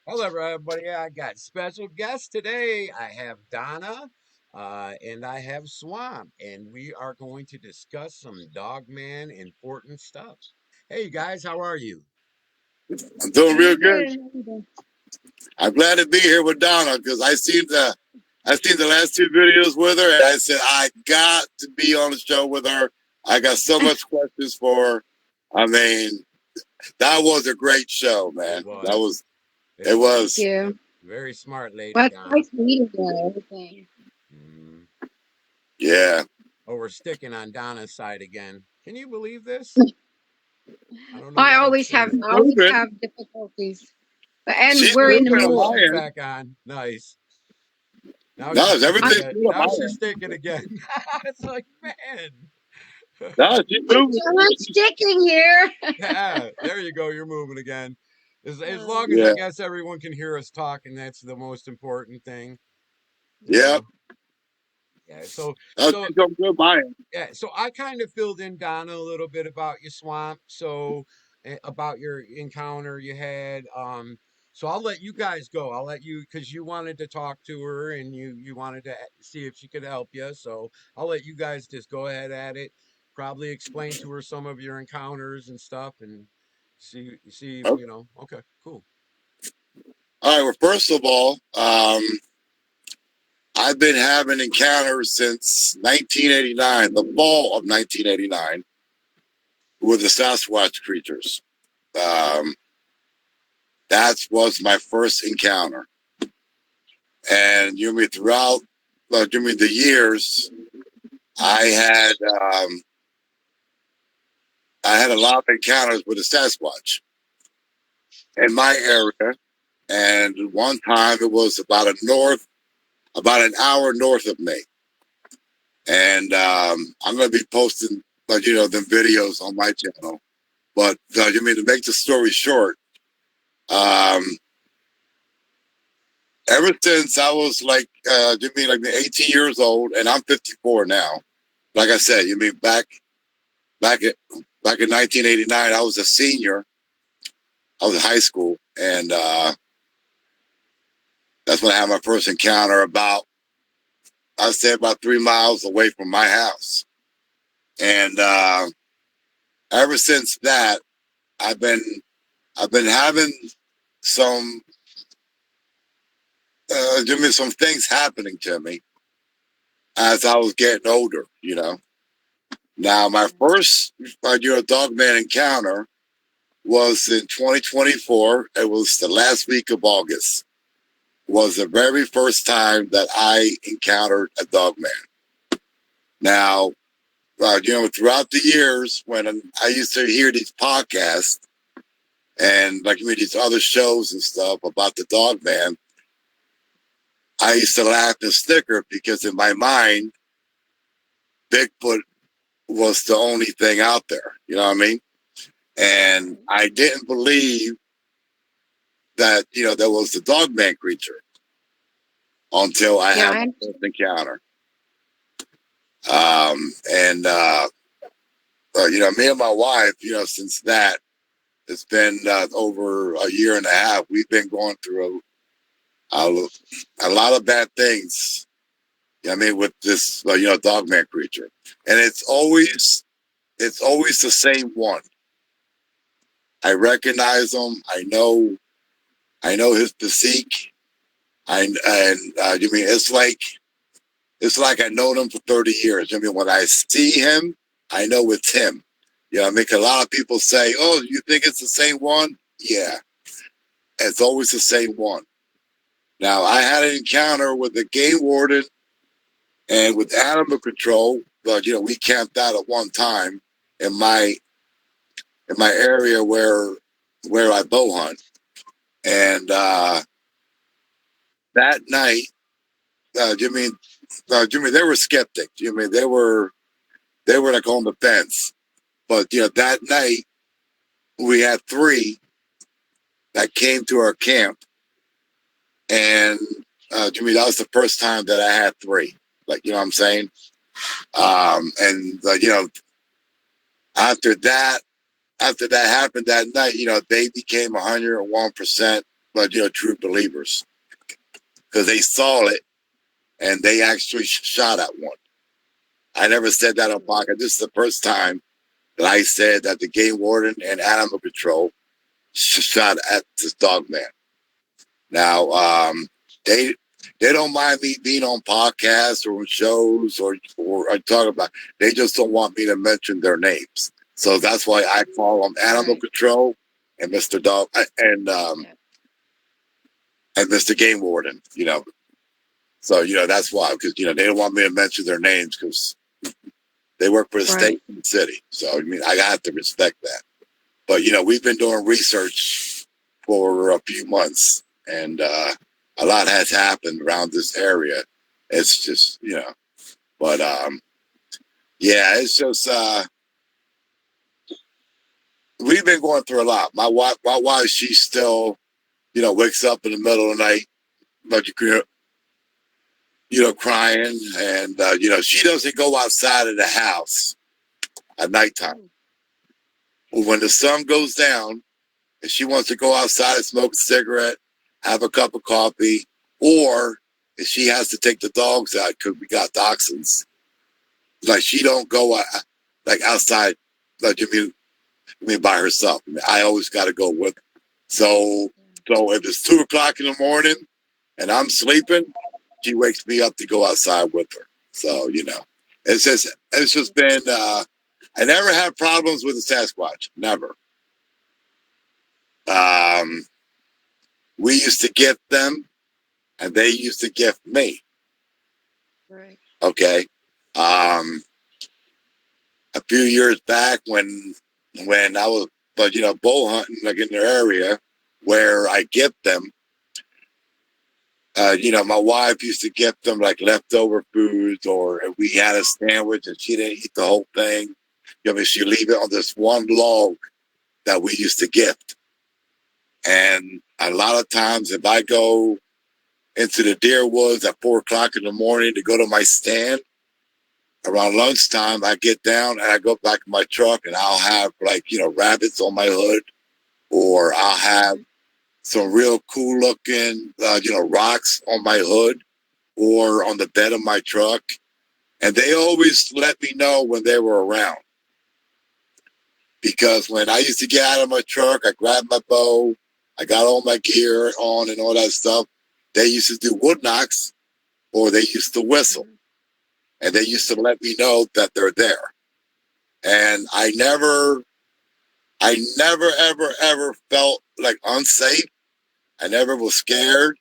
Hello, everybody. I got special guests today. I have Donna and I have Swamp, and we are going to discuss some Dogman important stuff. Hey, guys, how are you? I'm doing real Pretty good. good. I'm glad to be here with Donna because I seen the last two videos with her, and I said I got to be on the show with her. I got so much questions for her. I mean, that was a great show, It man. That was. was It it was. Thank was. you. Very smart lady, Well, it's Donna. nice meeting you and everything. Mm. Yeah. Oh, we're sticking on Donna's side again. Can you believe this? I don't know I why it's always have doing that. I always Moving. have difficulties. And She's we're in the moving on Oh, middle my she's of end. back on. Nice. Now No, she's sticking I, everything's again. good on Now my she's end. sticking again. It's like, man. No, she's moving. I'm sticking here. Yeah, there you go. You're moving again. As long as I Yeah. guess everyone can hear us talking, that's the most important thing, you Yep. know. Yeah. So No, so she's doing good on my end. yeah. So I kind of filled in Donna a little bit about your swamp. So about your encounter you had. So I'll let you guys go. I'll let you because you wanted to talk to her and you wanted to see if she could help you. So I'll let you guys just go ahead at it. Probably explain to her some of your encounters and stuff and see. Okay. Okay, cool. All right. Well, first of all, I've been having encounters since 1989, the fall of 1989, with the Sasquatch creatures. Um, that was my first encounter. And throughout the years, I had um, I had a lot of encounters with the Sasquatch in my area. And one time it was about an hour north of me. And I'm going to be posting, the videos on my channel. But to make the story short, um, ever since I was like 18 years old, and I'm 54 now. Like I said, back at back in 1989, I was a senior. I was in high school, and that's when I had my first encounter. I'd say about 3 miles away from my house, and ever since that, I've been I've been having some some things happening to me as I was getting older. Now my first Dogman encounter was in 2024. It was the last week of August. Was the very first time that I encountered a Dogman. Now, throughout the years when I used to hear these podcasts and these other shows and stuff about the Dogman, I used to laugh and snicker because in my mind, Bigfoot was the only thing out there. You know what I mean? And I didn't believe that there was the Dogman creature until I Yeah, had my first encounter. And me and my wife, since that, it's been over a year and a half. We've been going through a lot of bad things. With this Dogman creature, and it's always the same one. I recognize him. I know his physique. It's like I've known him for 30 years. When I see him, I know it's him. A lot of people say, "Oh, you think it's the same one?" Yeah, it's always the same one. Now, I had an encounter with the game warden and with animal control. But we camped out at one time in my area where I bow hunt, and that night, Jimmy, they were skeptics. They were like on the fence. But that night we had three that came to our camp, and Jimmy, that was the first time that I had three. What I'm saying. And after that, after that happened that night, they became 101%. true believers because they saw it and they actually shot at one. I never said that on podcast. This is the first time that I said that the game warden and animal control shot at this dog man. Now, they don't mind me being on podcasts or shows or talk about. They just don't want me to mention their names. So that's why I call them Animal Control and Mr. Dog and Mr. Game Warden. So that's why because they don't want me to mention their names because they work for the state and the city. So I have to respect that. But we've been doing research for a few months, and a lot has happened around this area. It's just but yeah, it's just we've been going through a lot. My wife, she still wakes up in the middle of the night, but crying, and she doesn't go outside of the house at nighttime. When the sun goes down, and she wants to go outside and smoke a cigarette, have a cup of coffee, or if she has to take the dogs out because we got dachshunds, like she don't go outside, like by herself. I always got to go with her. So if it's 2:00 in the morning and I'm sleeping, she wakes me up to go outside with her. So it's just been. I never had problems with the Sasquatch. Never. We used to gift them, and they used to gift me. Right. Okay. A few years back when I was, bull hunting like in their area where I gift them. My wife used to gift them like leftover foods, or if we had a sandwich and she didn't eat the whole thing, she'd leave it on this one log that we used to gift. And a lot of times, if I go into the deer woods at 4:00 in the morning to go to my stand, around lunchtime, I get down and I go back to my truck and I'll have rabbits on my hood, or I'll have some real cool looking, rocks on my hood or on the bed of my truck. And they always let me know when they were around. Because when I used to get out of my truck, I grabbed my bow, I got all my gear on and all that stuff. They used to do wood knocks, or they used to whistle. And they used to let me know that they're there. And I never, ever, ever felt like unsafe. I never was scared.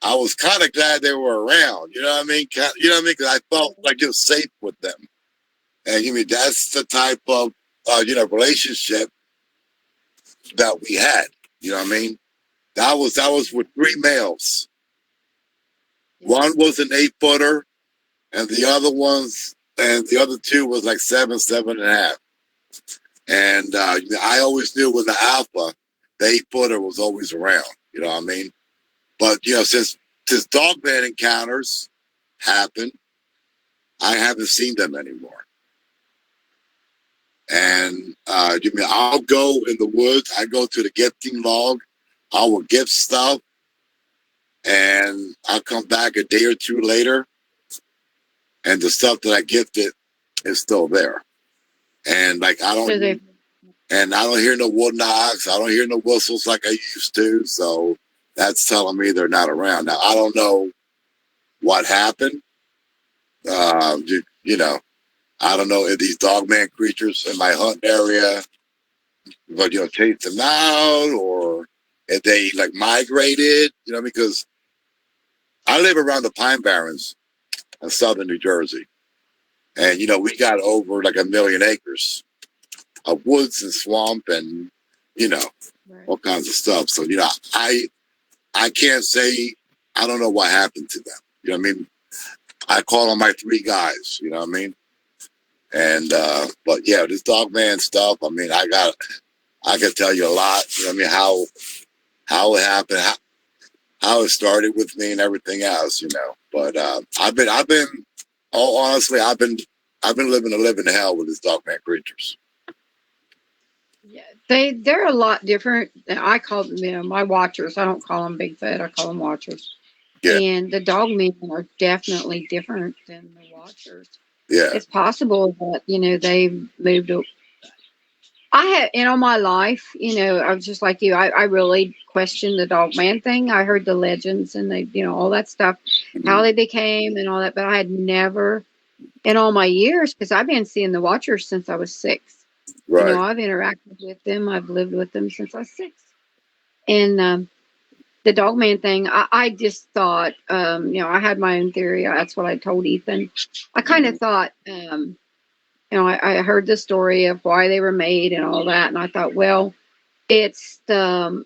I was kind of glad they were around. You know what I mean? Because I felt like it was safe with them. And that's the type of relationship that we had. You know what I mean? That was with 3 males. One was an 8-footer, and the other 2 was like 7, 7.5. And I always knew when the alpha, the 8-footer was always around. You know what I mean? But since Dogman encounters happened, I haven't seen them anymore. And I'll go in the woods. I go to the gifting log. I will gift stuff, and I'll come back a day or 2 later, and the stuff that I gifted is still there. And I don't hear no wood knocks. I don't hear no whistles like I used to. So that's telling me they're not around. Now, I don't know what happened. I don't know if these dogman creatures in my hunt area, but chase them out, or if they migrated, because I live around the Pine Barrens in southern New Jersey. And, we got over 1 million acres of woods and swamp and, all kinds of stuff. So, I can't say, I don't know what happened to them. You know what I mean? I call on my 3 guys, you know what I mean? And, but yeah, this dogman stuff, I can tell you a lot, you know what I mean? How it happened, how it started with me and everything else, but, I've been, all honestly, I've been living hell with these dogman creatures. Yeah, they're a lot different. I call them, my watchers. I don't call them Bigfoot. I call them watchers. Yeah, And the dogmen are definitely different than the watchers. yeah. It's possible that they moved. I had in all my life, I was just like you. I really questioned the dogman thing. I heard the legends and all that stuff, how Mhm. they became and all that, but I had never in all my years, because I've been seeing the watchers since I was 6. Right. I've interacted with them. I've lived with them since I was 6. And the dogman thing, I just thought, I had my own theory. That's what I told Ethan. I kind of Mhm. thought, I heard the story of why they were made and all that, and I thought, well, it's the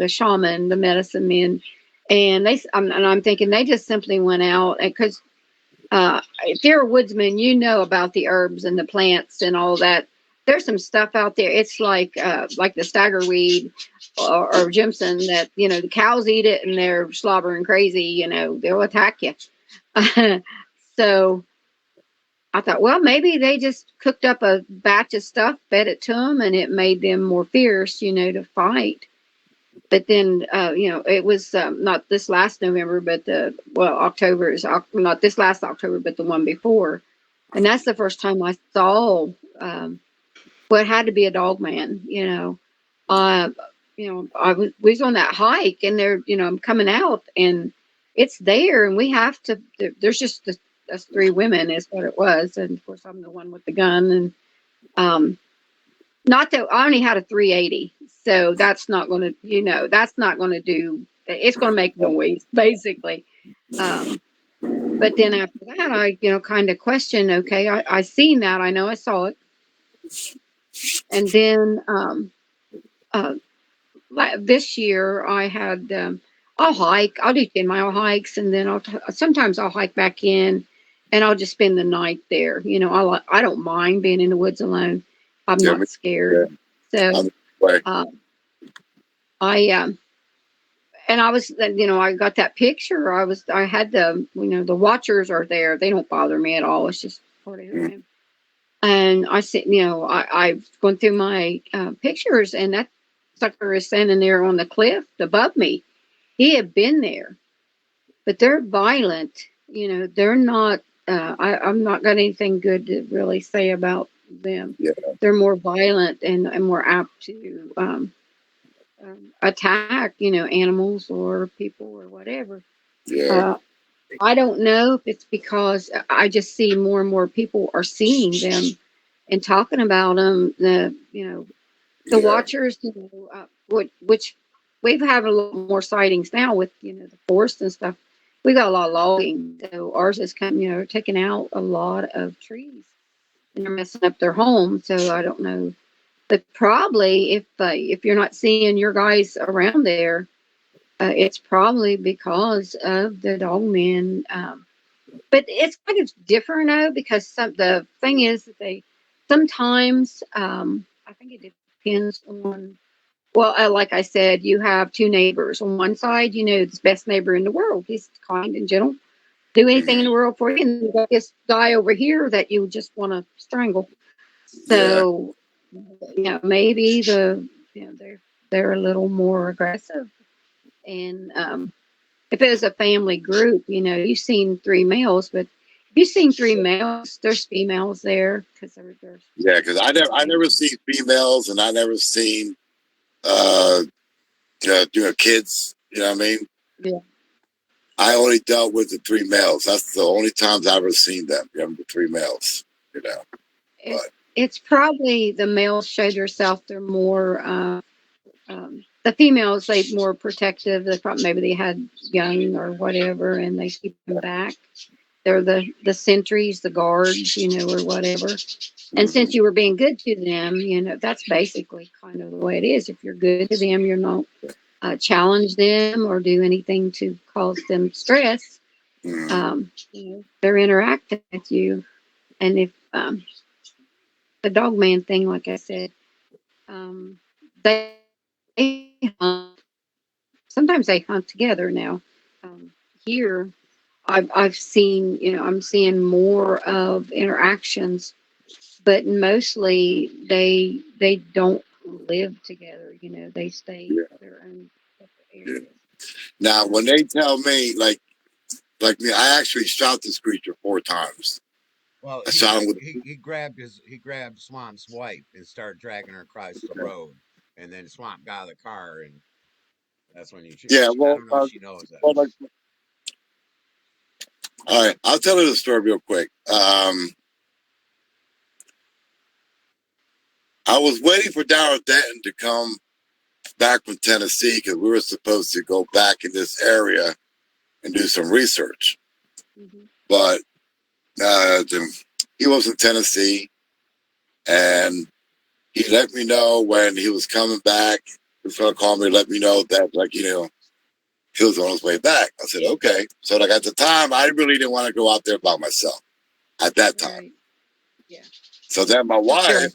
shaman, the medicine men, and I'm thinking they just simply went out because if you're a woodsman, you know about the herbs and the plants and all that. There's some stuff out there. It's like the staggerweed or Jimson that the cows eat it and they're slobbering crazy. They'll attack you. So I thought, well, maybe they just cooked up a batch of stuff, fed it to them, and it made them more fierce, to fight. But then, it was not this last November, but October is not this last October, but the one before, and that's the first time I saw what had to be a dog man. Uh, we was on that hike, and I'm coming out, and it's there, and we have to. There's just us 3 women is what it was, and of course I'm the one with the gun, and um, not that I only had a 380, so that's not going to, that's not going to do. It's going to make noise, basically. Um, but then after that, I, kind of questioned. Okay, I seen that. I know I saw it, and then uh, this year I had I'll hike. I'll do 10-mile hikes, and then sometimes I'll hike back in, and I'll just spend the night there. I don't mind being in the woods alone. I'm Yeah, not yeah. scared. So I'm way. um, I and I was, I got that picture. I had the watchers are there. They don't bother me at all. It's just part of who I Mhm. am. And I said, I've gone through my pictures, and that sucker is standing there on the cliff above me. He had been there, but they're violent. They're not. I'm not got anything good to really say about them. Yeah, They're more violent and more apt to attack, animals or people or whatever. yeah, Uh, I don't know if it's because I just see more and more people are seeing them and talking about them. The yeah, watchers, which we've had a lot more sightings now with the forest and stuff. We got a lot of logging, so ours is kind taking out a lot of trees and they're messing up their home. So I don't know, but probably if you're not seeing your guys around there, it's probably because of the dogmen. But it's kind of different though, because the thing is that they sometimes, I think it depends on, well, like I said, you have 2 neighbors. On one side, the best neighbor in the world. He's kind and gentle, do anything in mhm. the world for you. And you got this guy over here that you just want to strangle. Yeah, So, maybe they're a little more aggressive. And if it was a family group, you've seen 3 males, but if you've seen 3 males, there's females there because there's yeah. Because I never females. seen females, and I never seen uh, kids. You know what I mean? Yeah, I only dealt with the 3 males. That's the only times I've ever seen them. The 3 males. it's But it's probably the males show themselves. They're more the females. They more protective. They probably maybe they had young or whatever, and they keep them back. They're the sentries, the guards, or whatever. And mhm. since you were being good to them, that's basically kind of the way it is. If you're good to them, you're not challenge them or do anything to cause them stress. Mhm. They're interacting with you. And if the dog man thing, like I said, um, they hunt. Sometimes they hunt together now. Here, I've seen, I'm seeing more of interactions, but mostly they don't live together. They stay Yeah. their own separate Yeah. areas. Now, when they tell me, like me, I actually shot this creature 4 times. Well, I shot him with, he grabbed Swamp's wife and started dragging her across the yeah. road, and then Swamp got out of the car, and that's when you. Yeah, I well, don't know if she knows that. well, all right, I'll tell you the story real quick. I was waiting for Darrell Denton to come back from Tennessee because we were supposed to go back in this area and do some research. Mm-hmm. But he was in Tennessee, and he let me know when he was coming back. He was going to call me, let me know that, he was on his way back. I said, okay. So, at the time, I really didn't want to go out there by myself at that time. Right. Yeah. So then Sure.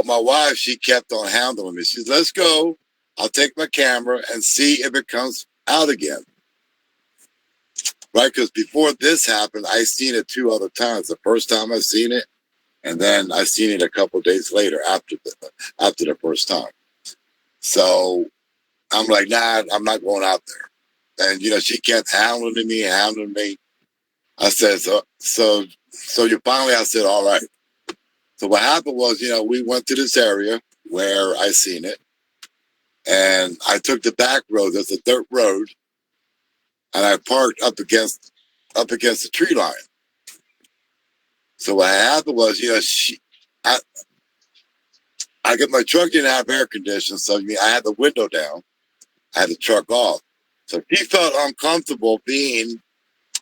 my wife, she kept on handling me. She said, let's go. I'll take my camera and see if it comes out again. Right? Because before this happened, I seen it 2 other times. The first time I seen it, and then I seen it a couple of days later after the first time. So I'm like, nah, I'm not going out there. And she kept hounding me. I said, so you finally, I said, all right. So what happened was, we went to this area where I seen it, and I took the back road. There's a dirt road, and I parked up against the tree line. So what happened was, I got my truck didn't have air conditioning, so I had the window down. I had the truck off. So he felt uncomfortable being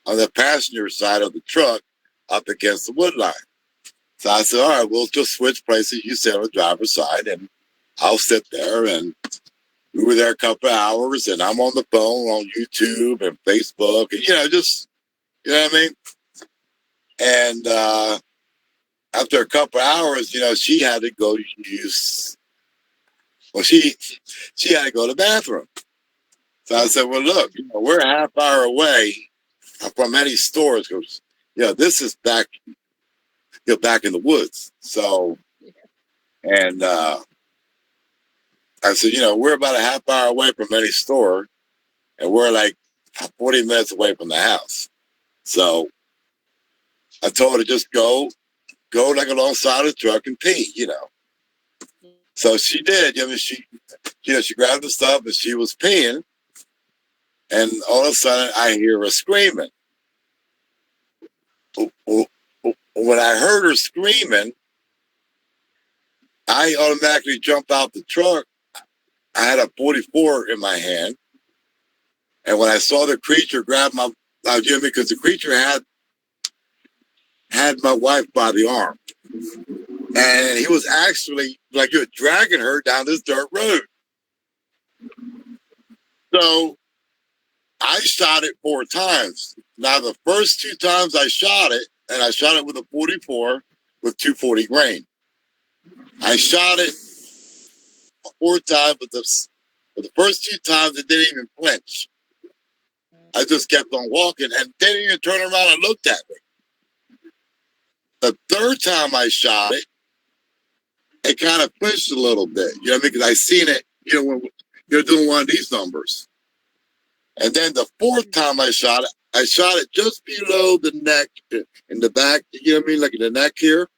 on the passenger side of the truck up against the wood line. So I said, all right, we'll just switch places. You sit on the driver's side, and I'll sit there. And we were there a couple of hours, and I'm on the phone on YouTube and Facebook, and, just, you know what I mean? And after a couple of hours, she had to go use, well, she had to go to the bathroom. So I said, well, look, we're a half hour away from any stores because, this is back, back in the woods. So, and I said, we're about a half hour away from any store, and we're like 40 minutes away from the house. So I told her to just go like alongside the truck and pee, So she did. She grabbed the stuff and she was peeing, and all of a sudden I hear her screaming. When I heard her screaming, I automatically jumped out the truck. I had a 44 in my hand, and when I saw the creature grab my Jimmy, because the creature had my wife by the arm, and he was actually like you're dragging her down this dirt road. So I shot it 4 times. Now the first 2 times I shot it, and I shot it with a 44 with 240 grain. I shot it 4 times, but the first 2 times it didn't even flinch. I just kept on walking and didn't even turn around and looked at me. The third time I shot it, it kind of flinched a little bit, because I seen it, when you're doing one of these numbers. And then the fourth time I shot it just below the neck, in the back, like in the neck here.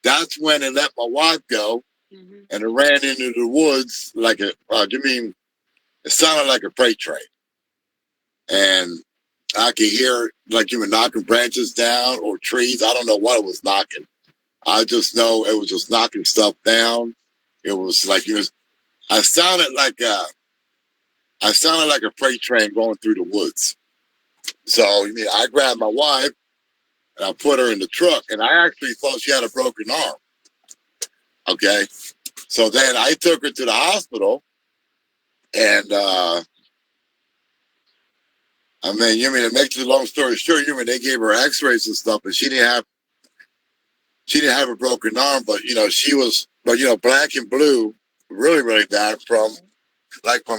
That's when it let my wife go, and it ran into the woods like it sounded like a freight train. And I could hear like you were knocking branches down or trees. I don't know what it was knocking. I just know it was just knocking stuff down. It was like I sounded like a freight train going through the woods. So I grabbed my wife and I put her in the truck, and I actually thought she had a broken arm. Okay, so then I took her to the hospital, and to make the long story short, they gave her X-rays and stuff, and she didn't have a broken arm, but she was, black and blue, really, really bad from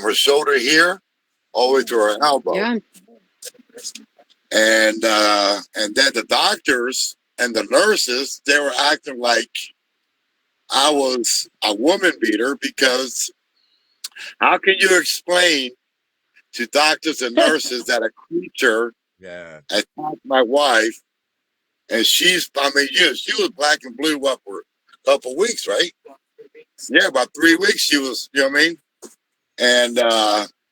her shoulder here all the way to her elbow. Yeah. And then the doctors and the nurses, they were acting like I was a woman beater because how can you explain to doctors and nurses that a creature Yeah. attacked my wife and I mean, yeah, she was black and blue what for a couple weeks, right? Yeah, about 3 weeks she was, you know what I mean? And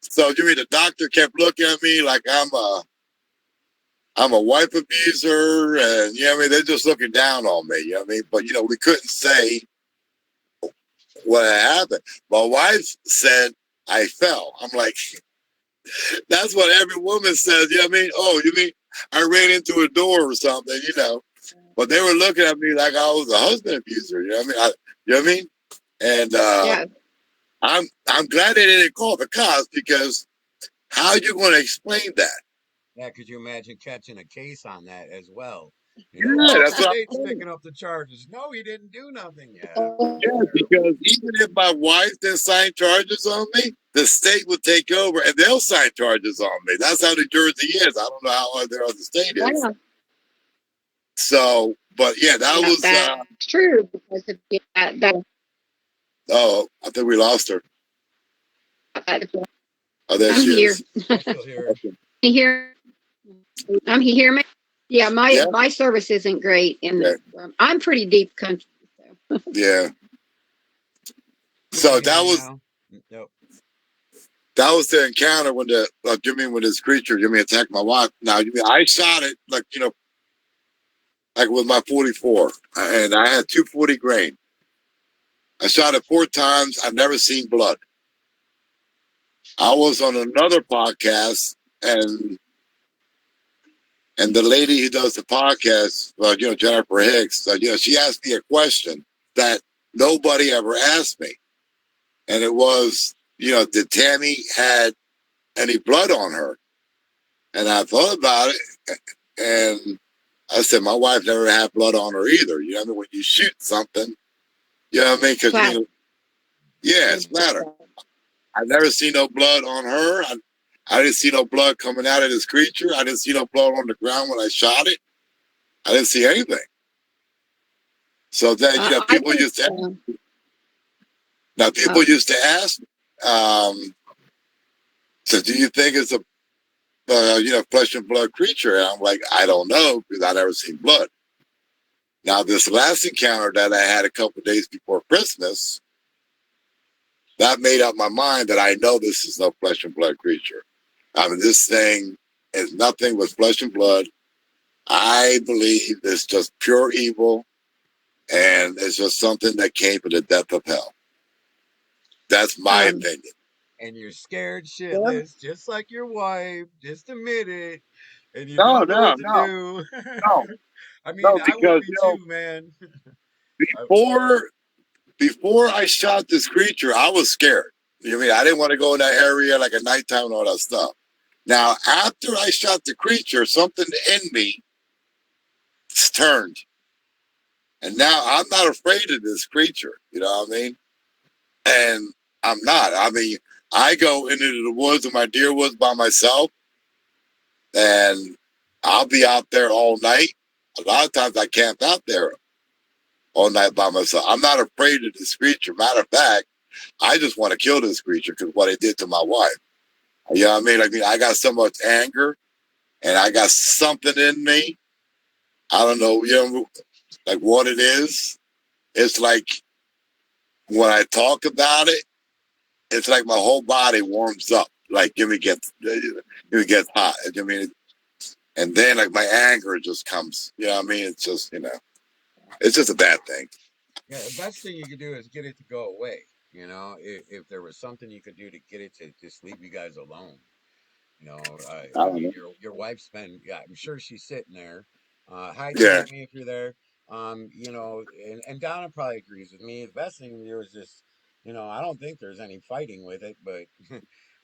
so you mean the doctor kept looking at me like I'm a wife abuser, and you know what I mean, they're just looking down on me, you know what I mean? But we couldn't say what had happened. My wife said I fell. I'm like, that's what every woman says, you know what I mean? Oh, you mean I ran into a door or something, But they were looking at me like I was a husband abuser, you know what I mean? You know what I mean? And Yeah. I'm glad they didn't call the cops because how you going to explain that? Yeah, could you imagine catching a case on that as well? Yeah, Oh, the that's what state's I'm saying. picking up the charges. No, he didn't do nothing. Yeah, Yeah, that's terrible. because even if my wife didn't sign charges on me, the state would take over and they'll sign charges on me. That's how New Jersey is. I don't know how other state is. Yeah. So, but yeah, that Yeah, was. that's true because of that. Oh, I think we lost her. that Oh, there I'm she here. is. I'm still here. Can you hear? I'm you hear me? Yeah, Yeah, my service isn't great in yeah, the. I'm pretty deep country. So. yeah. You can So hear that me was now? Nope. that was the encounter when the when this creature attacked my wife. Now I shot it like with my 44, and I had 240 grain. I shot it 4 times. I've never seen blood. I was on another podcast, and the lady who does the podcast, Jennifer Hicks, she asked me a question that nobody ever asked me, and it was, did Tammy had any blood on her? And I thought about it, and I said my wife never had blood on her either. You know what I mean? When you shoot something, you know what I mean? Because yeah, it's matter. I never seen no blood on her. I didn't see no blood coming out of this creature. I didn't see no blood on the ground when I shot it. I didn't see anything. So then, I people think used to now people used to ask, so do you think it's a flesh and blood creature? And I'm like, I don't know because I never seen blood. Now this last encounter that I had a couple of days before Christmas, that made up my mind that I know this is no flesh and blood creature. I mean, this thing is nothing but flesh and blood. I believe it's just pure evil, and it's just something that came from the depth of hell. That's my um, opinion. And you're scared well, shitless, just like your wife. Just admit it. And you No, don't know no, what to no, do. no, I mean, no, I would because be too, man. I, before before I shot this creature, I was scared. You know what I mean? I didn't want to go in that area like at nighttime and all that stuff. Now, after I shot the creature, something in me turned. And now I'm not afraid of this creature. You know what I mean? And I'm not. I mean, I go into the woods in my deer woods by myself, and I'll be out there all night. A lot of times I camp out there all night by myself. I'm not afraid of this creature. Matter of fact, I just want to kill this creature because what it did to my wife. You know what I mean? I got so much anger, and I got something in me. I don't know, like what it is. It's like when I talk about it, it's like my whole body warms up. Like gets hot. I mean, and then like my anger just comes. You know what I mean? It's just it's just a bad thing. yeah, the best thing you could do is get it to go away. If there was something you could do to get it to just leave you guys alone. I I don't mean, know. your wife's been, yeah, I'm sure she's sitting there. Hi, Yeah, Tammy, if you're there. And Donna probably agrees with me. The best thing to do is just, I don't think there's any fighting with it, but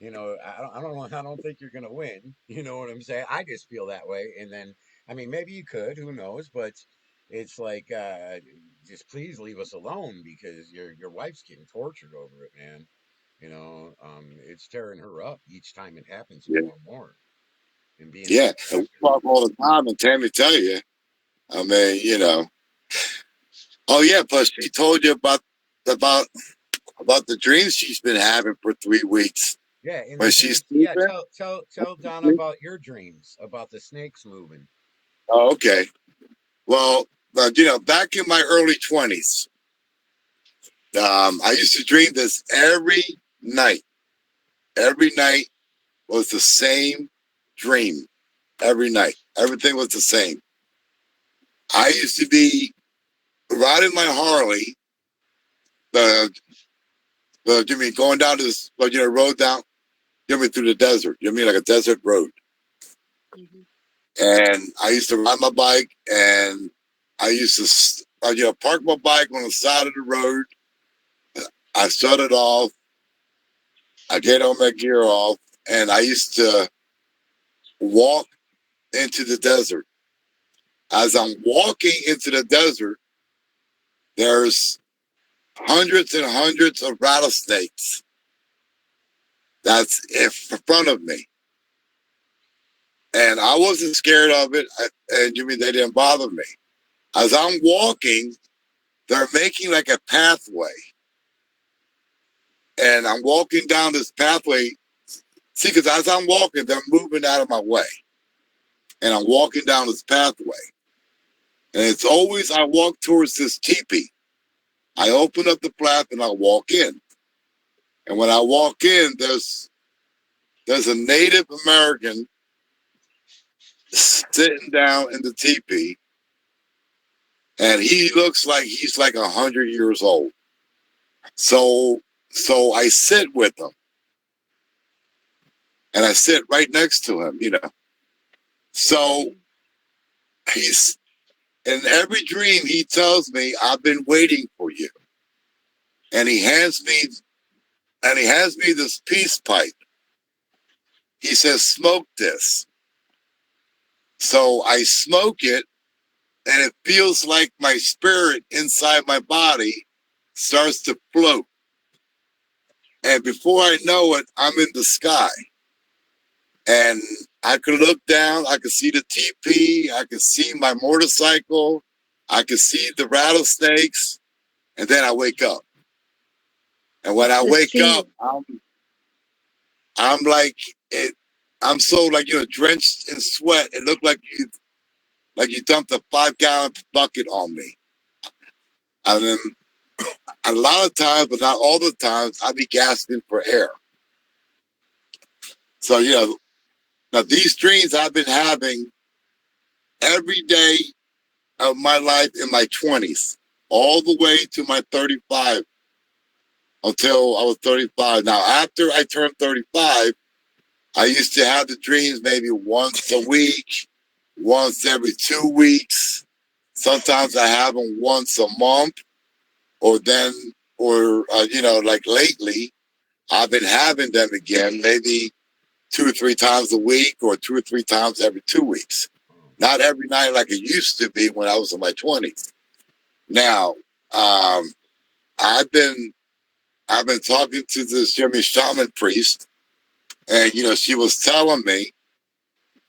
I don't think you're gonna win. You know what I'm saying? I just feel that way. And then, I mean, maybe you could, who knows? But it's like, just please leave us alone because your wife's getting tortured over it, man. It's tearing her up each time it happens yeah, more and more and being yeah. able And to we affect her. talk all the time, and Tammy tell you. I mean, Oh yeah, plus she told you about about the dreams she's been having for 3 weeks Yeah, in the when she's dreams. Yeah, sleeping. tell Donna about your dreams about the snakes moving. Oh, okay. Well, back in my early 20s, I used to dream this every night. Every night was the same dream. Every night, everything was the same. I used to be riding my Harley, the you mean going down this road down, through the desert. You know what I mean, like a desert road. Mhm. And I used to ride my bike, and I used to park my bike on the side of the road. I shut it off. I get all my gear off, and I used to walk into the desert. As I'm walking into the desert, there's hundreds and hundreds of rattlesnakes that's in front of me. And I wasn't scared of it, and you mean they didn't bother me. As I'm walking, they're making like a pathway. And I'm walking down this pathway. See, because as I'm walking, they're moving out of my way. And I'm walking down this pathway. And it's always, I walk towards this teepee. I open up the flap and I walk in. And when I walk in, there's a Native American sitting down in the teepee. And he looks like he's like 100 years old. So I sit with him. And I sit right next to him. So he's in every dream he tells me, I've been waiting for you. And he hands me this peace pipe. He says, smoke this. So I smoke it, and it feels like my spirit inside my body starts to float. And before I know it, I'm in the sky. And I could look down, I could see the TP, I could see my motorcycle, I could see the rattlesnakes, and then I wake up. And when I The wake up, sea. I'm like it. I'm so drenched in sweat. It looked like you dumped a 5-gallon bucket on me. And then a lot of times, but not all the times, I'd be gasping for air. So now these dreams I've been having every day of my life in my 20s, all the way to my 35, until I was 35. Now after I turned 35, I used to have the dreams maybe once a week, once every 2 weeks. Sometimes I have them once a month, or like lately, I've been having them again, maybe 2 or 3 times a week, or 2 or 3 times every 2 weeks. Not every night like it used to be when I was in my 20s. Now, I've been talking to this Jimmy shaman priest, and she was telling me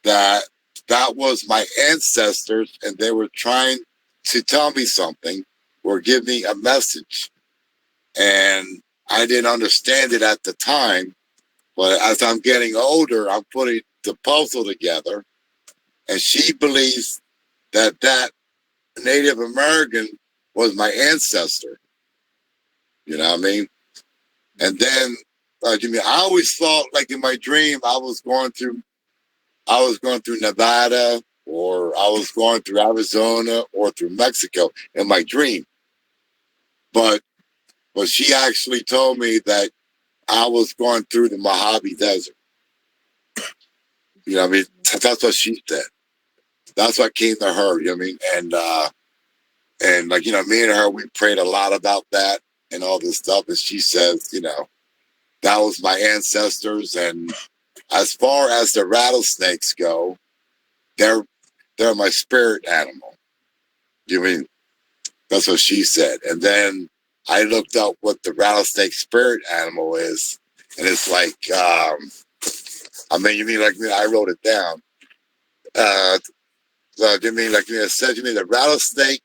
that that was my ancestors, and they were trying to tell me something or give me a message. And I didn't understand it at the time, but as I'm getting older, I'm putting the puzzle together, and she believes that Native American was my ancestor. You know what I mean? And then, I always thought, like in my dream, I was going through Nevada, or I was going through Arizona, or through Mexico in my dream. But she actually told me that I was going through the Mojave Desert. You know what I mean? That's what she said. That's what came to her. You know what I mean? And me and her, we prayed a lot about that and all this stuff. And she says, that was my ancestors. And as far as the rattlesnakes go, they're my spirit animal. You mean, that's what she said. And then I looked up what the rattlesnake spirit animal is, and it's like, you mean like me? I wrote it down. You mean like it said? You mean the rattlesnake?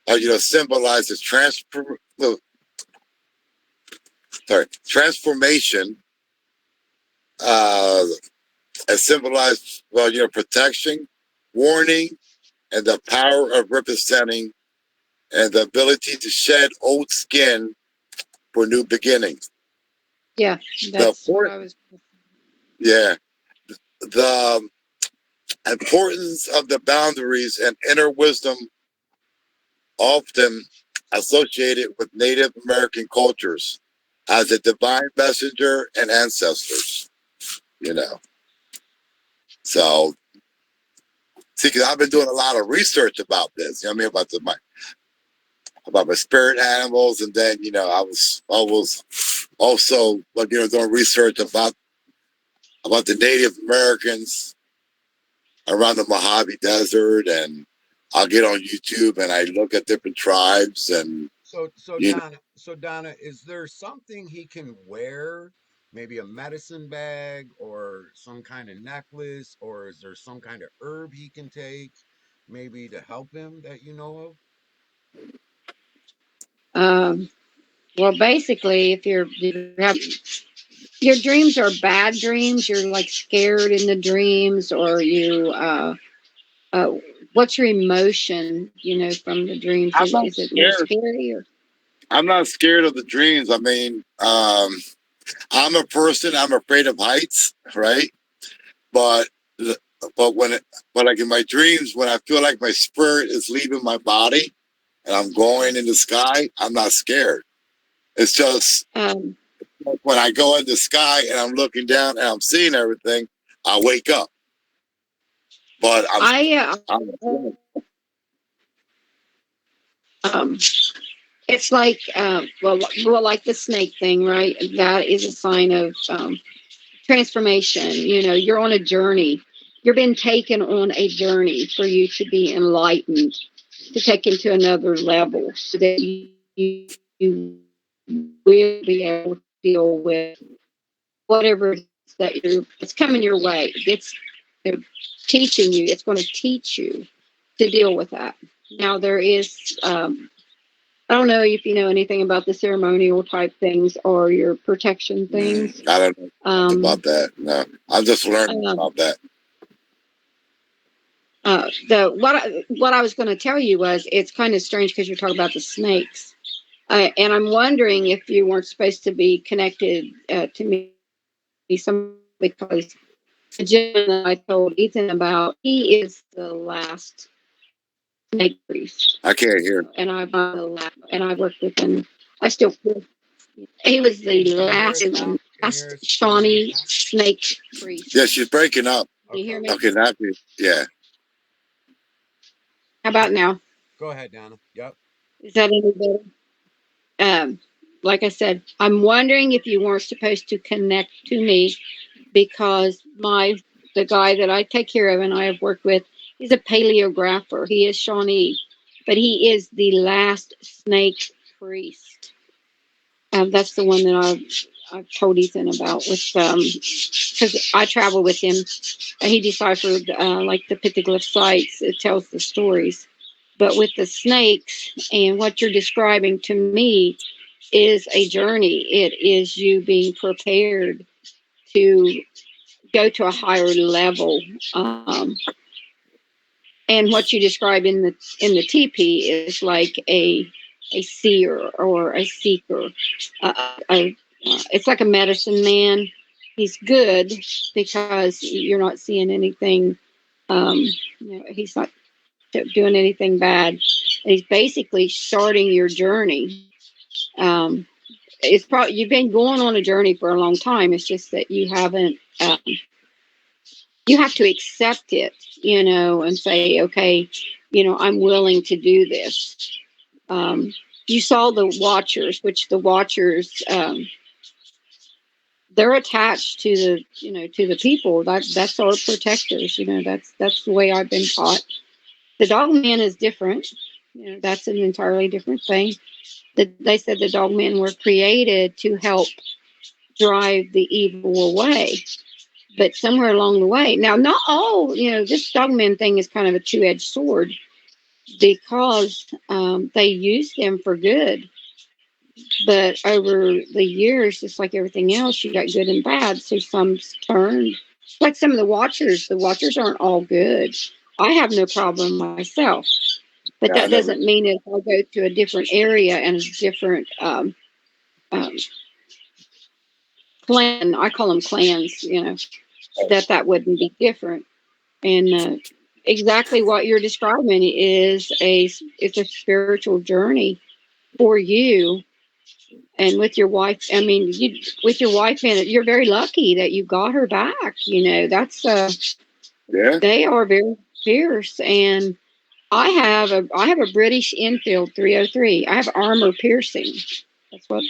symbolizes transformation, uh, and symbolizes, protection, warning, and the power of representing, and the ability to shed old skin for new beginnings. Yeah, that's what I was. Yeah, the importance of the boundaries and inner wisdom often associated with Native American cultures as a divine messenger and ancestors. So see, because I've been doing a lot of research about this. You know what I mean, about my spirit animals, and then I was also doing research about the Native Americans around the Mojave Desert, and I'll get on YouTube and I look at different tribes and Donna, is there something he can wear? Maybe a medicine bag or some kind of necklace, or is there some kind of herb he can take, maybe to help him that you know of? Well, basically, if you have your dreams are bad dreams, you're like scared in the dreams, or uh, what's your emotion, from the dreams? I'm not Is it more scared. scary or? I'm not scared of the dreams. I mean, I'm a person. I'm afraid of heights, right? But but like in my dreams, when I feel like my spirit is leaving my body and I'm going in the sky, I'm not scared. It's just when I go in the sky and I'm looking down and I'm seeing everything, I wake up. But it's like like the snake thing, right? That is a sign of transformation. You're on a journey. You're being taken on a journey for you to be enlightened, to take into another level, so that you will be able to deal with whatever it's coming your way. They're teaching you. It's going to teach you to deal with that. Now there is. I don't know if you know anything about the ceremonial type things or your protection things. I don't know about that. No, I'm just learning about that. What I was going to tell you was, it's kind of strange because you're talking about the snakes, and I'm wondering if you weren't supposed to be connected to me, because the gentleman that I told Ethan about, he is the last snake priest. I can't hear. And I worked with him. I still. He was the last Shawnee snake priest. Yeah, she's breaking up. Can you hear me? Okay, now yeah. How about now? Go ahead, Donna. Yep. Is that any better? Like I said, I'm wondering if you weren't supposed to connect to me, because the guy that I take care of and I have worked with, he's a paleographer. He is Shawnee, but he is the last snake priest. That's the one that I've told Ethan about, with because I travel with him. He deciphered like the petroglyph sites. It tells the stories, but with the snakes and what you're describing to me is a journey. It is you being prepared to go to a higher level. And what you describe in the teepee is like a seer or a seeker. It's like a medicine man. He's good because you're not seeing anything. He's not doing anything bad. And he's basically starting your journey. It's probably, you've been going on a journey for a long time. It's just that you haven't. You have to accept it, and say, okay, I'm willing to do this. You saw the Watchers, which the Watchers, they're attached to the people. That's our protectors. That's the way I've been taught. The Dogman is different. That's an entirely different thing. They said the Dogmen were created to help drive the evil away. But somewhere along the way, now not all, this Dogman thing is kind of a two-edged sword. because they use them for good. But over the years, just like everything else, you got good and bad. So some's turned, like some of the Watchers. The Watchers aren't all good. I have no problem myself, but Yeah, I that never. doesn't mean if I go to a different area and a different um, clan, I call them clans, that wouldn't be different. And exactly what you're describing is it's a spiritual journey for you. And with your wife, I mean, with your wife in it, you're very lucky that you got her back. That's Yeah, they are very fierce. And I have a British Enfield 303. I have armor piercing. That's what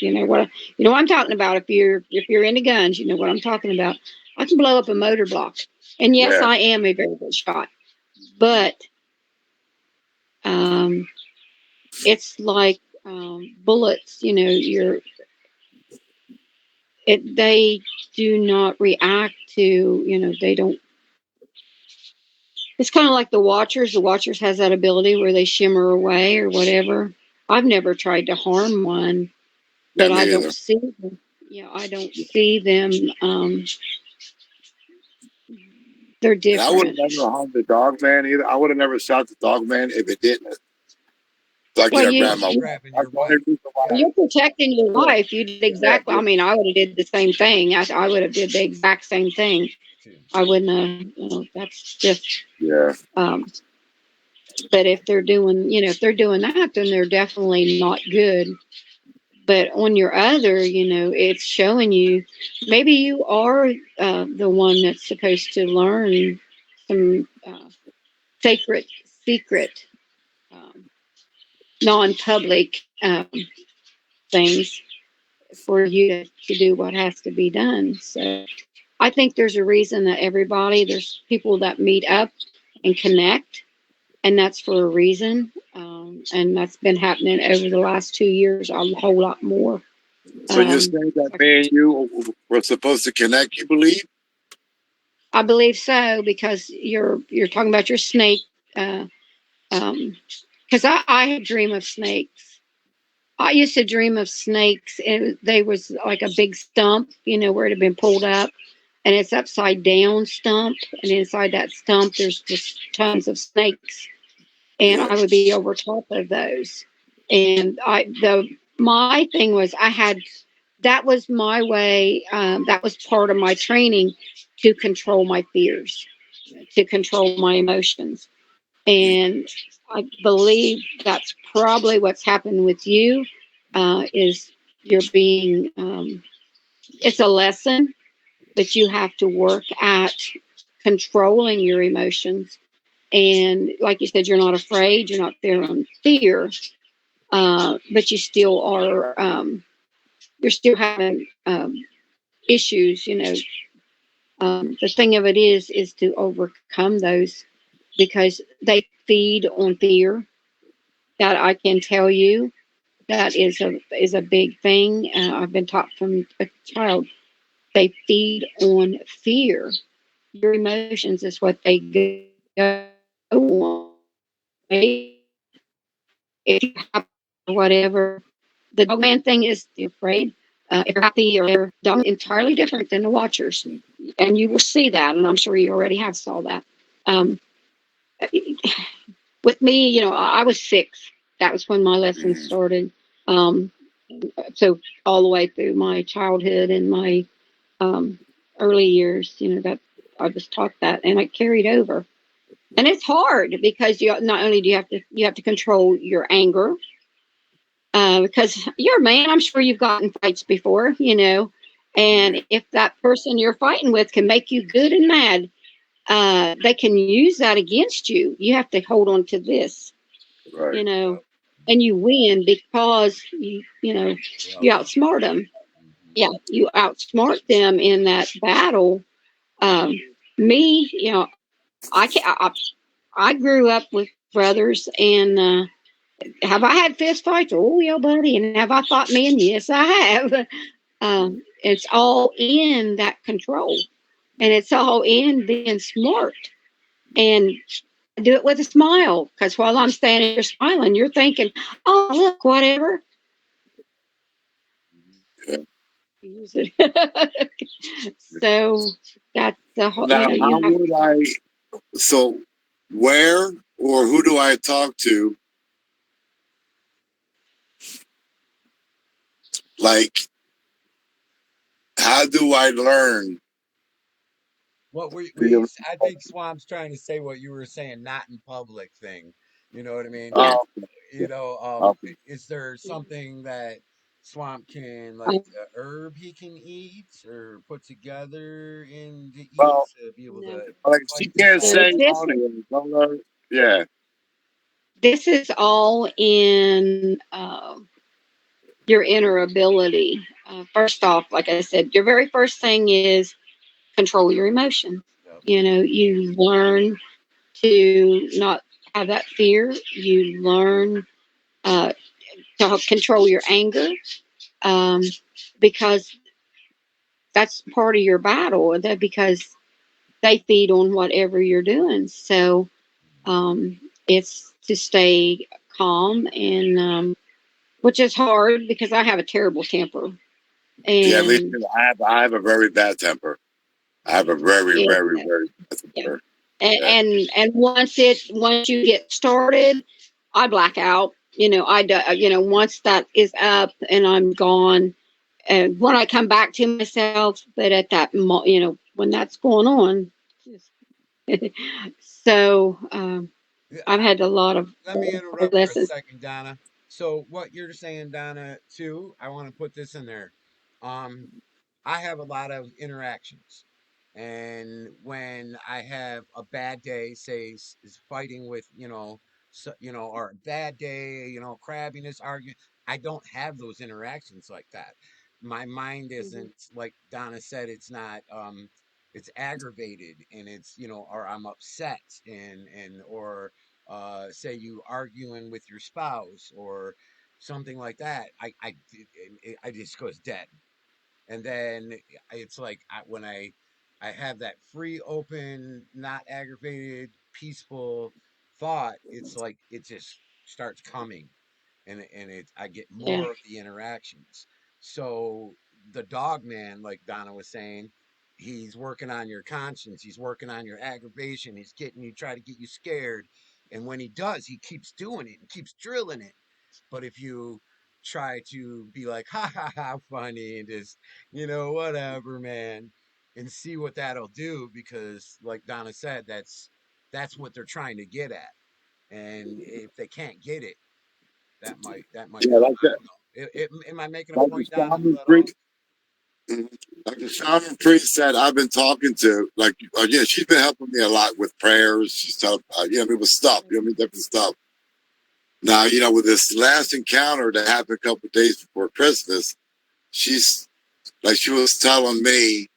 I'm talking about. If you're into guns, you know what I'm talking about. I can blow up a motor block. And yes, yeah. I am a very good shot. But um, it's like bullets. They do not react to. They don't. It's kind of like the Watchers. The Watchers has that ability where they shimmer away or whatever. I've never tried to harm one, Yeah, but me I don't either. see them. I don't see them. They're And I would different. have never harmed the dog man either. I would have never shot the dog man if it didn't. Like, Well, Well, grab my you're wife. grabbing That's your the only wife. reason why. Yeah. you're protecting your Yeah, life. You did yeah, exactly. I mean, I would have did the same thing. I would have did the exact same thing. Too. I wouldn't have. That's just. yeah. Um, but if they're doing that, then they're definitely not good. But on your other, it's showing you maybe you are the one that's supposed to learn some sacred, secret, um, non-public things for you to do what has to be done. So I think there's a reason that there's people that meet up and connect, and that's for a reason. And that's been happening over the last 2 years a whole lot more. So you're Um, saying that me and you were supposed to connect, you believe? I believe so because you're talking about your snake. Uh, because I dream of snakes. I used to dream of snakes, and they was like a big stump, where it had been pulled up, and it's upside down stump, and inside that stump there's just tons of snakes, and Yeah. I would be over top of those. And my thing was that was my way. That was part of my training to control my fears, to control my emotions. And I believe that's probably what's happened with you. Is you're being it's a lesson, but you have to work at controlling your emotions. And like you said, you're not afraid, you're not there on fear, but you still are. You're still having issues. The thing of it is to overcome those because they feed on fear. That I can tell you that is a big thing. I've been taught from a child. They feed on fear. Your emotions is what they go on. If you have whatever, the dogman thing is you're afraid. If you're happy or dog entirely different than the Watchers, and you will see that, and I'm sure you already have saw that. Um, with me, I was 6. That was when my lessons Mm. started. Um, so all the way through my childhood and my um, early years, that I was taught that, and it carried over. And it's hard because you not only do you have to control your anger, because you're a man. I'm sure you've gotten fights before, and if that person you're fighting with can make you good and mad, they can use that against you. You have to hold on to this, Right. you know, Yep. and you win because Yep. you outsmart them. Hmm. Yeah, you outsmart them in that battle. Um, me, I can I grew up with brothers, and have I had fist fights? Oh yeah, buddy. And have I fought men? Yes, I have. It's all in that control, and it's all in being smart. And do it with a smile, because while I'm standing here smiling, you're thinking, "Oh, look, whatever." Yeah. Use it. So that's the whole. Now, how You have. would I? So, where or who do I talk to? Like, how do I learn? What The, I think Swamp's trying to say what you were saying, not in public thing. You know what I mean? Yeah. uh, Is there something that Swamp can, like Um, a herb he can eat or put together in to eat well, to be able no. to like she fight this can't So off? say audio. Yeah. this is all in your inner ability. First off, like I said, your very first thing is control your emotions. Yep. You learn to not have that fear. You learn uh, to control your anger, um, because that's part of your battle. That because they feed on whatever you're doing. So it's to stay calm, and which is hard because I have a terrible temper, Yeah, me and too. I have a very bad temper. I have a very, it, very, very bad yeah. temper. and, Yeah. and and once you get started, I black out. Once that is up and I'm gone, and when I come back to myself, but at that when that's going on, so Yeah, I've had a lot of let me hard interrupt for a lessons. second, Donna. So what you're saying, Donna, too, I want to put this in there. Um, I have a lot of interactions. And when I have a bad day, say is fighting with, or a bad day, crabbiness, arguing, I don't have those interactions like that. My mind Mhm. isn't, like Donna said, it's not it's aggravated, and it's, or I'm upset, or say you arguing with your spouse or something like that. I just goes dead. And then it's like when I have that free, open, not aggravated, peaceful thought, it's like it just starts coming, and I get Yeah, more of the interactions. So the dog man, like Donna was saying, he's working on your conscience, he's working on your aggravation, he's getting you, try to get you scared, and when he does, he keeps doing it and keeps drilling it. But if you try to be like, ha ha ha, funny, and just, whatever, man, and see what that'll do, because like Donna said, that's what they're trying to get at. And if they can't get it, that might Yeah, help. like I that. don't know. Am I making a Like the point, Donna, shaman at all? priest. Like the shaman priest said, I've been talking to, like, yeah, she's been helping me a lot with prayers. She's telling, with stuff, different stuff. Now, with this last encounter that happened a couple of days before Christmas, she's like, she was telling me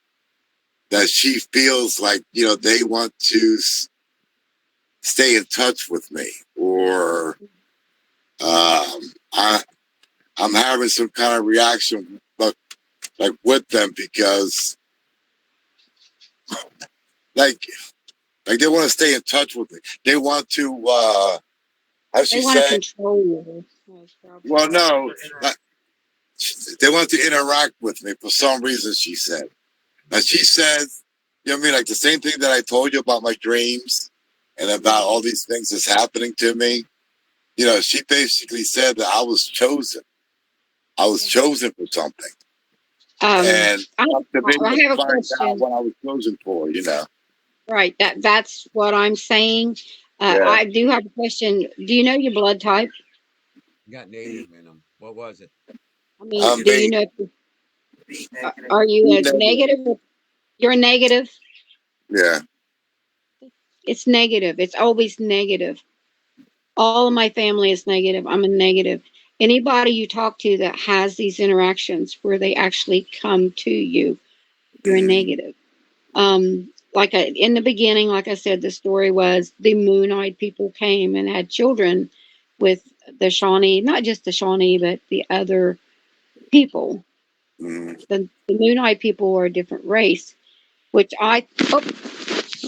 that she feels like, they want to stay in touch with me, or I, I'm having some kind of reaction, but like with them, because like they want to stay in touch with me. They want to, how they she want to say? control you. That's probably. Well, no, they want to interact with me for some reason. She said. Now she says, like the same thing that I told you about my dreams and about all these things that's happening to me. She basically said that I was chosen. I was chosen for something, and I, up to me I to have a find out question. what I was chosen for. Right, that's what I'm saying. Yeah. I do have a question. Do you know your blood type? You got native in them. What was it? I mean, I'm do you being know? Are you a negative. negative? You're a negative. Yeah. It's negative. It's always negative. All of my family is negative. I'm a negative. Anybody you talk to that has these interactions where they actually come to you, you're a Mm-hmm. negative. In the beginning, like I said, the story was the moon-eyed people came and had children with the Shawnee, not just the Shawnee, but the other people. Mm-hmm. The moon-eyed people are a different race, which I. Oh,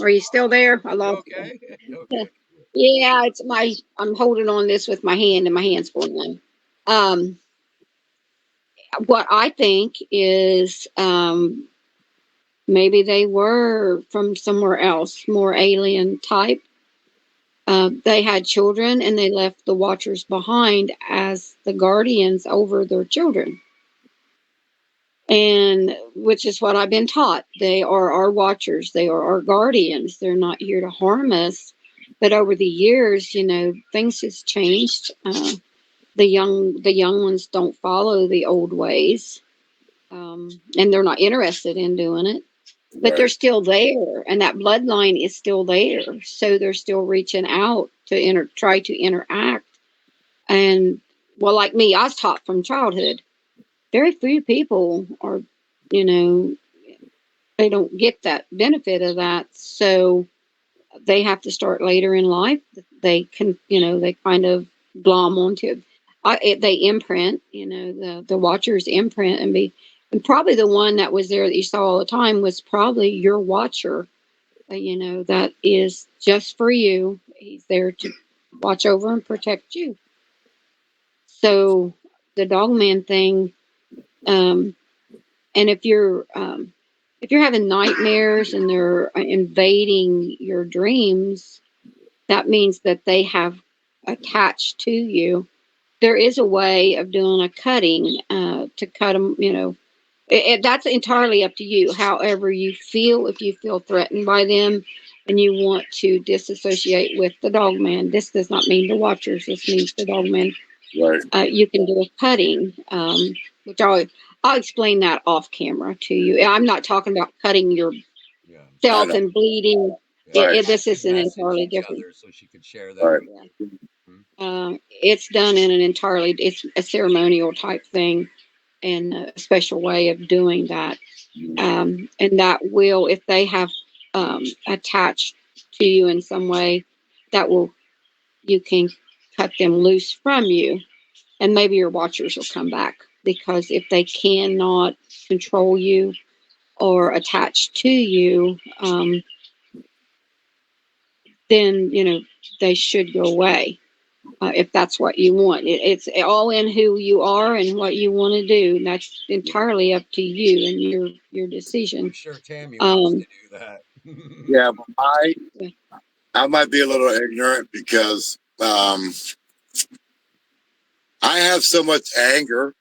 are you still there? I You lost you. okay? You okay? Yeah, it's my. I'm holding on this with my hand, and my hand's full now. Um, what I think is maybe they were from somewhere else, more alien type. They had children, and they left the Watchers behind as the guardians over their children, and which is what I've been taught. They are our Watchers. They are our guardians. They're not here to harm us. But over the years, things has changed. The young ones don't follow the old ways, and they're not interested in doing it. But they're Right. still there, and that bloodline is still there. So they're still reaching out to try to interact. And well, like me, I was taught from childhood. Very few people are, you know, they don't get that benefit of that. So they have to start later in life. They can, they kind of glom onto it. They imprint, the watchers imprint and probably the one that was there that you saw all the time was probably your watcher, that is just for you. He's there to watch over and protect you. So the dogman thing, um, and if you're having nightmares and they're invading your dreams, that means that they have attached to you. There is a way of doing a cutting to cut them. That's entirely up to you. However you feel, if you feel threatened by them and you want to disassociate with the dogman, this does not mean the watchers. This means the dogman. Right. You can do a cutting, which I'll explain that off camera to you. I'm not talking about cutting yourself Yeah. I know. and bleeding. Yeah. Right. This Could is an message entirely each different. other so she could share that Right. with Yeah. you. Mhm. It's done in an entirely. It's a ceremonial type thing and a special way of doing that. And that will, if they have attached to you in some way, that will you can cut them loose from you, and maybe your watchers will come back because if they cannot control you or attach to you, then they should go away. If that's what you want, it's all in who you are and what you want to do. And that's entirely up to you and your I'm decision. sure Tammy wants to Um, do that. Yeah, but I might be a little ignorant because I have so much anger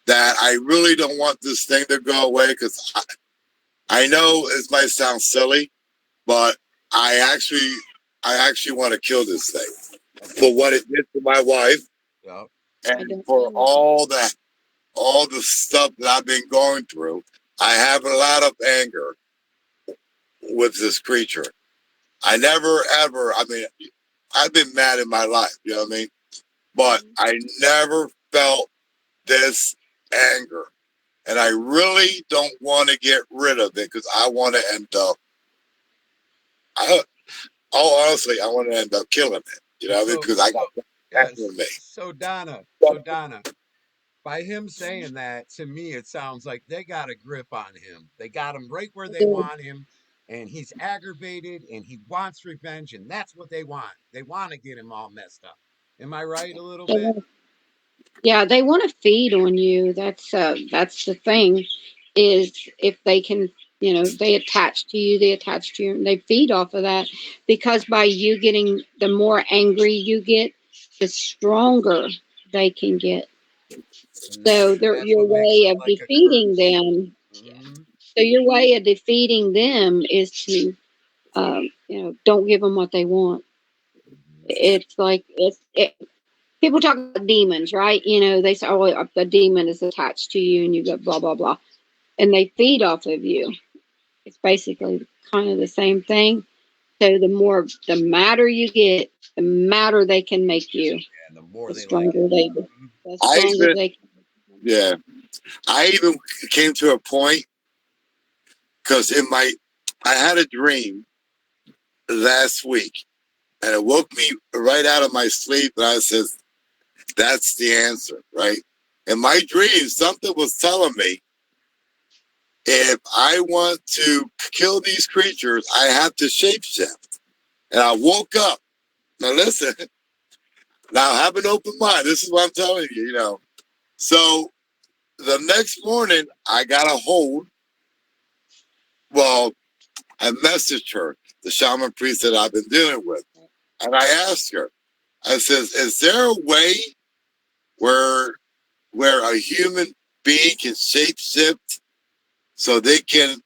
that I really don't want this thing to go away because I know it might sound silly, but I actually want to kill this thing for what it did to my wife Yep. I and don't for know. all the stuff that I've been going through. I have a lot of anger with this creature. I never ever. I mean, I've been mad in my life. You know what I mean? But I never felt this anger. And I really don't want to get rid of it because I want to end up, honestly, I want to end up killing it. You know what I mean? So Because I got so that in me. yes. So Donna, by him saying that, to me, it sounds like they got a grip on him. They got him right where I they do. want him, and he's aggravated and he wants revenge, and that's what they want. They want to get him all messed up. Am I right a little They bit? want, yeah, they want to feed on you. That's the thing, is if they can, they attach to you, and they feed off of that because by you getting, the more angry you get, the stronger they can get. And So that's your what makes way it of like a defeating curse. them, yeah. Hmm. So your way of defeating them is to, don't give them what they want. It's like people talk about demons, right? They say, "Oh, the demon is attached to you," and you go blah blah blah, and they feed off of you. It's basically kind of the same thing. So the madder you get, the madder they can make you. And the more The they like it. stronger they, Hmm. the I stronger even, they can. yeah, I even came to a point because I had a dream last week and it woke me right out of my sleep. And I said, that's the answer, right? In my dream, something was telling me if I want to kill these creatures, I have to shapeshift. And I woke up. Now listen, now have an open mind. This is what I'm telling you, you know. So the next morning, I got a hold. Well, I messaged her, the shaman priest that I've been dealing with. And I asked her, I says, is there a way where a human being can shapeshift so they can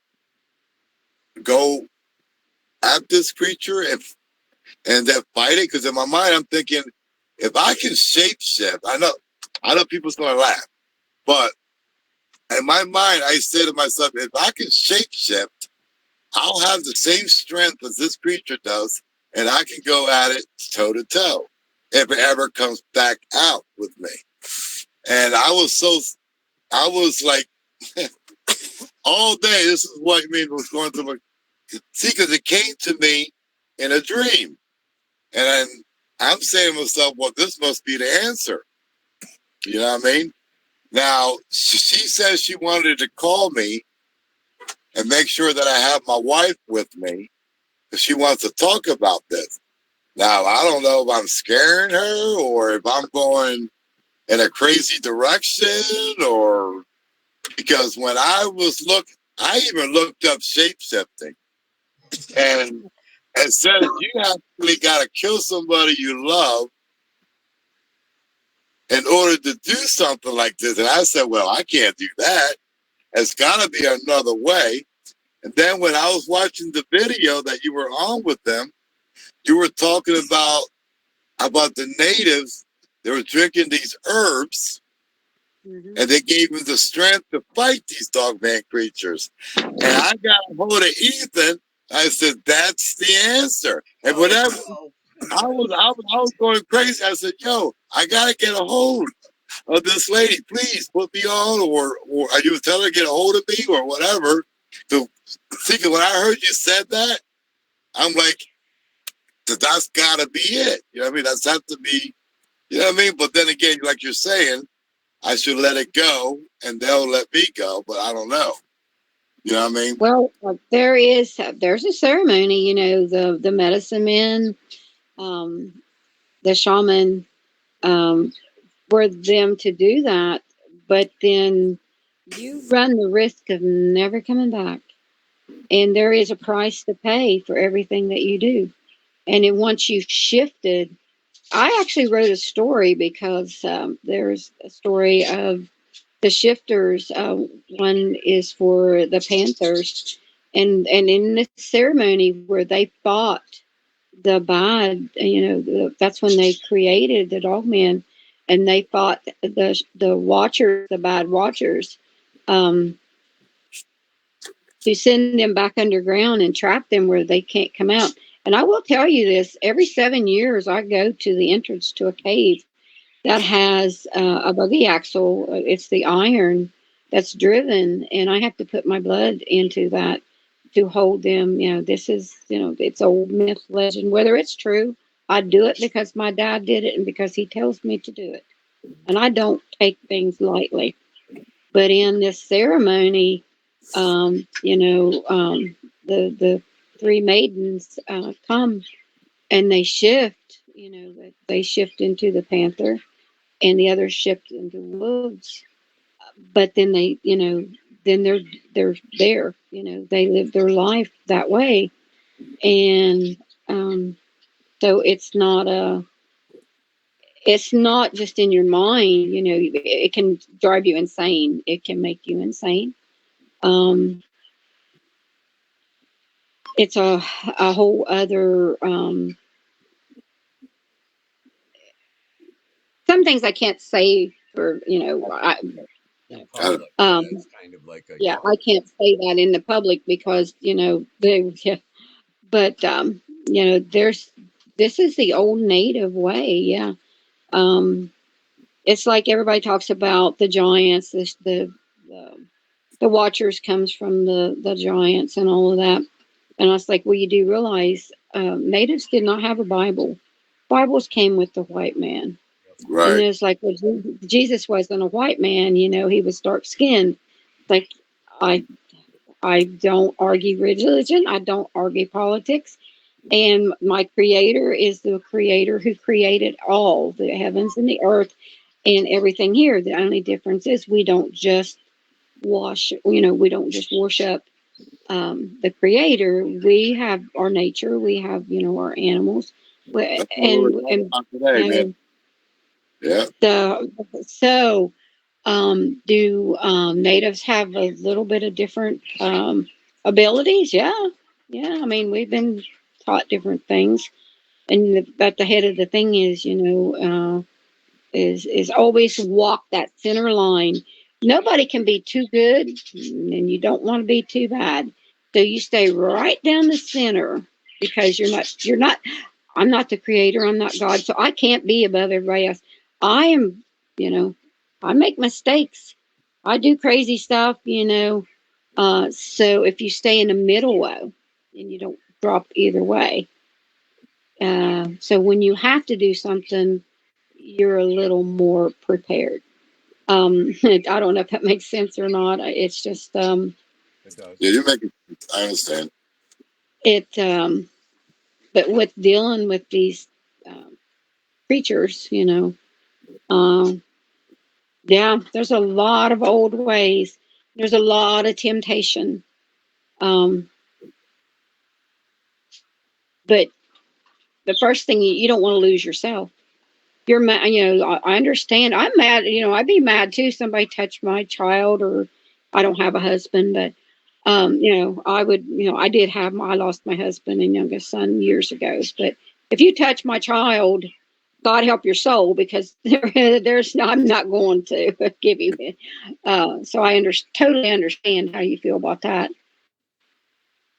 go at this creature and then fight it? Because in my mind, I'm thinking, if I can shapeshift, I know people's gonna laugh, but in my mind, I say to myself, if I can shapeshift, I'll have the same strength as this creature does, and I can go at it toe to toe if it ever comes back out with me. And I was like, all day, this is what I mean was going through. See, because it came to me in a dream. And I'm saying to myself, well, this must be the answer. You know what I mean? Now, she says she wanted to call me and make sure that I have my wife with me because she wants to talk about this. Now, I don't know if I'm scaring her or if I'm going in a crazy direction or because when I was looking, I even looked up shape shifting and it says you actually got to kill somebody you love in order to do something like this. And I said, well, I can't do that. It's got to be another way. And then when I was watching the video that you were on with them, you were talking about the natives. They were drinking these herbs, and they gave them the strength to fight these dogman creatures. And I got a hold of Ethan. I said, "That's the answer." And whatever, I was going crazy. I said, "Yo, I gotta get a hold of this lady. Please put me on, or you tell her to get a hold of me, or whatever." So, see, when I heard you said that, I'm like, that's gotta be it. You know what I mean? That's have to be. You know what I mean? But then again, like you're saying, I should let it go, and they'll let me go. But I don't know. You know what I mean? Well, there's a ceremony. You know, the medicine men, the shaman, for them to do that, but then you run the risk of never coming back, and there is a price to pay for everything that you do. And then once you've shifted, I actually wrote a story because there's a story of the shifters. One is for the Panthers, and in the ceremony where they fought the bad, that's when they created the Dogman, and they fought the Watchers, the bad Watchers, um, to send them back underground and trap them where they can't come out. And I will tell you this: every 7 years, I go to the entrance to a cave that has a buggy axle. It's the iron that's driven, and I have to put my blood into that to hold them. This is, it's old myth, legend. Whether it's true, I do it because my dad did it and because he tells me to do it. And I don't take things lightly. But in this ceremony, the three maidens come and they shift. They shift into the panther, and the others shift into wolves. But then then they're there. They live their life that way, and so it's not just in your mind. It can drive you insane. It can make you insane. Um, it's a whole other. Some things I can't say for Public. It's kind of like yeah, I can't say that in the public because yeah, but this is the old native way. Yeah. um it's like everybody talks about the giants, the watchers comes from the giants and all of that. And I was like, well, you do realize natives did not have a Bible. Bibles came with the white man. And Right. it's like, well, Jesus wasn't a white man, he was dark skinned. Like, I I don't argue religion. I don't argue politics. And my creator is the creator who created all the heavens and the earth and everything here. The only difference is we don't just we don't just worship the creator. We have our nature, we have, our animals, That's what we were talking and about today, man. so, Yeah. do natives have a little bit of different abilities? Yeah. Yeah. I mean, we've been taught different things. But the head of the thing is, is always walk that center line. Nobody can be too good, and you don't want to be too bad. So you stay right down the center because you're not. I'm not the creator. I'm not God, so I can't be above everybody else. I am, you know, I make mistakes. I do crazy stuff. So if you stay in the middle way, and you don't drop either way, so when you have to do something, you're a little more prepared. I don't know if that makes sense or not. It's just It does. Yeah, you make it. I understand. it. But with dealing with these um, creatures, um, yeah, there's a lot of old ways. There's a lot of temptation. Um, but the first thing you don't want to lose yourself. You're mad. I understand. I'm mad. I'd be mad too. Somebody touched my child, or I don't have a husband, but I would. I lost my husband and youngest son years ago. But if you touch my child, God help your soul, because I'm not going to give you it. So I totally understand how you feel about that.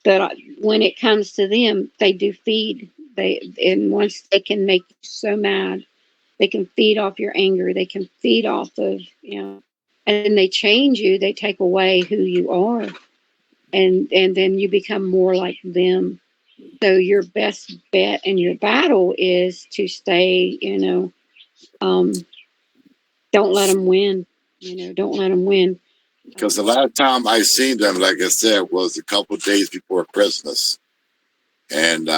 But when it comes to them, they do feed. And once they can make you so mad, they can feed off your anger. They can feed off of, and then they change you. They take away who you are, and then you become more like them. So your best bet and your battle is to stay, um, don't let them win. Don't let them win. Because the last time I seen them, like I said, was a couple of days before Christmas. And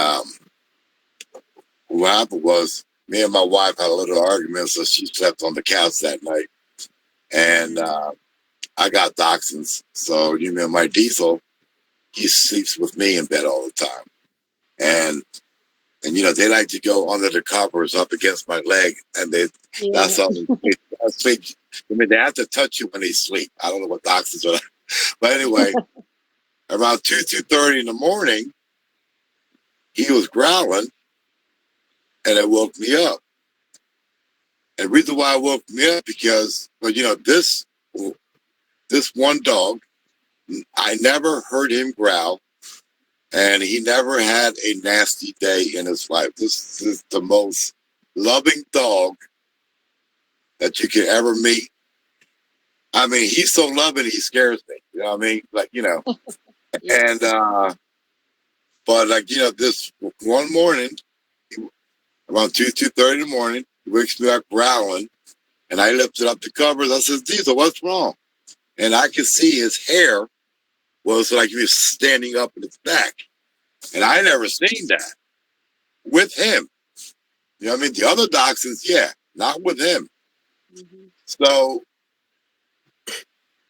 what happened was me and my wife had a little argument, so she slept on the couch that night. And I got dachshunds. So, my diesel, he sleeps with me in bed all the time. And they like to go under the covers up against my leg, and that's all they sleep. I mean, they have to touch you when they sleep. I don't know what dachshunds are. But anyway, around 2:30 in the morning, he was growling, and it woke me up. And the reason why it woke me up because, this one dog, I never heard him growl, and he never had a nasty day in his life. This is the most loving dog that you could ever meet. I mean, he's so loving, he scares me. You know what I mean? Yes. And but this one morning, around 2:30 in the morning, he wakes me up growling, and I lifted up the covers. I said, Diesel, what's wrong? And I could see his hair was like he was standing up in his back. And I never seen that with him. You know what I mean? The other dachshunds, yeah, not with him. Mm-hmm. So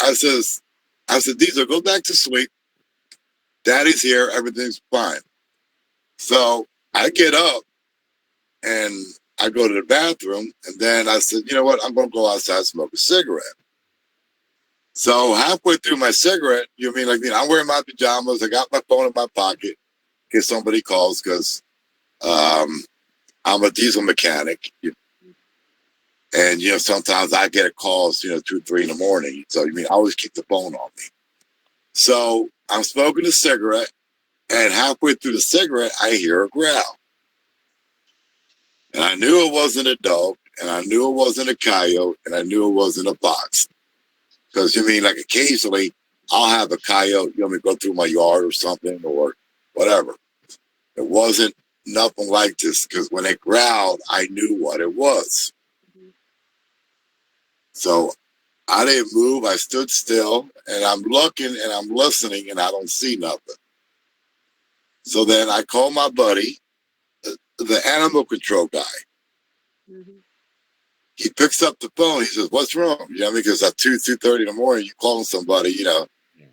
I said, Diesel, go back to sleep. Daddy's here. Everything's fine. So I get up and I go to the bathroom. And then I said, you know what? I'm going to go outside and smoke a cigarette. So halfway through my cigarette, I'm wearing my pajamas. I got my phone in my pocket in case somebody calls because I'm a diesel mechanic. And, sometimes I get a calls, 2, 3 in the morning. So, I always keep the phone on me. So I'm smoking a cigarette, and halfway through the cigarette, I hear a growl. And I knew it wasn't a dog, and I knew it wasn't a coyote, and I knew it wasn't a fox. Because, occasionally I'll have a coyote, go through my yard or something or whatever. It wasn't nothing like this because when it growled, I knew what it was. Mm-hmm. So I didn't move. I stood still, and I'm looking and I'm listening, and I don't see nothing. So then I call my buddy, the animal control guy. Mhm. He picks up the phone. He says, "What's wrong?" You know, because at 2:30 in the morning, you calling somebody. You know, Yeah.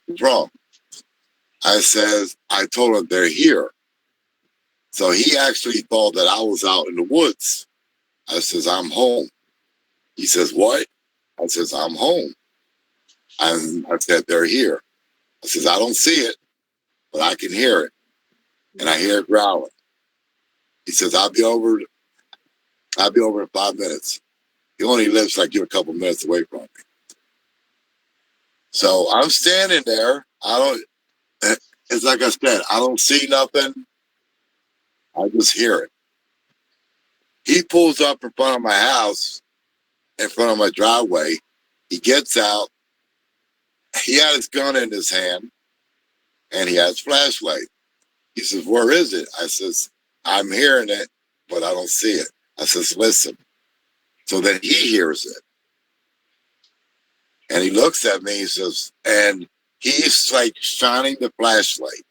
what's wrong? I says, I told him they're here. So he actually thought that I was out in the woods. I says, I'm home. He says, what? I says, I'm home. And I said, they're here. I says, I don't see it, but I can hear it. And I hear it growling. He says, I'll be over in 5 minutes. He only lives like you're a couple minutes away from me. So I'm standing there. It's like I said, I don't see nothing. I just hear it. He pulls up in front of my house, in front of my driveway. He gets out. He had his gun in his hand and he has his flashlight. He says, where is it? I says, I'm hearing it, but I don't see it. I says, listen. So then he hears it. And he looks at me, he says, and he's like shining the flashlight.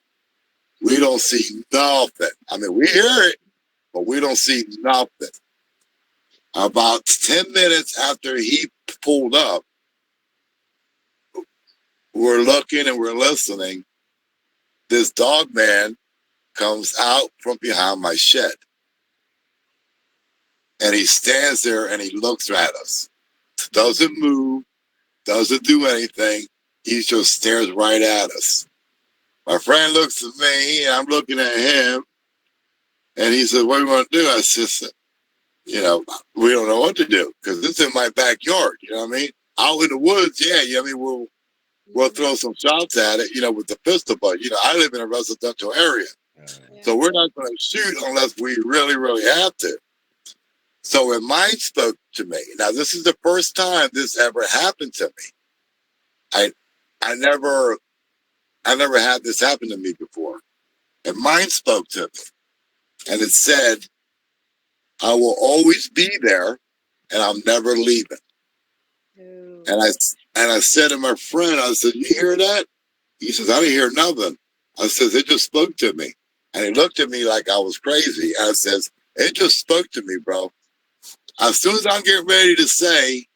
We don't see nothing. I mean, we hear it, but we don't see nothing. About 10 minutes after he pulled up, we're looking and we're listening. This dog man comes out from behind my shed. And he stands there and he looks at us. Doesn't move, doesn't do anything. He just stares right at us. My friend looks at me and I'm looking at him. And he said, what do you want to do? I said, we don't know what to do because this is in my backyard. You know what I mean? Out in the woods, yeah. I mean, we'll throw some shots at it, with the pistol. But, I live in a residential area. So we're not going to shoot unless we really, really have to. So when mine spoke to me, now this is the first time this ever happened to me. I I never had this happen to me before. And mine spoke to me. And it said, I will always be there and I'm never leaving. Oh. And I said to my friend, I said, you hear that? He says, I didn't hear nothing. I says, it just spoke to me. And he looked at me like I was crazy. I says, it just spoke to me, bro. As soon as I'm getting ready to say,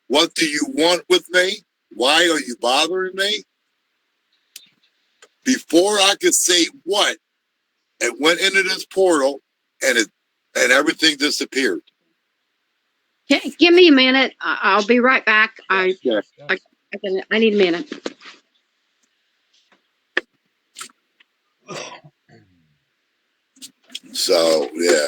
what do you want with me? Why are you bothering me? Before I could say what, it went into this portal and everything disappeared. Okay, give me a minute. I'll be right back. Yeah. I need a minute. So yeah.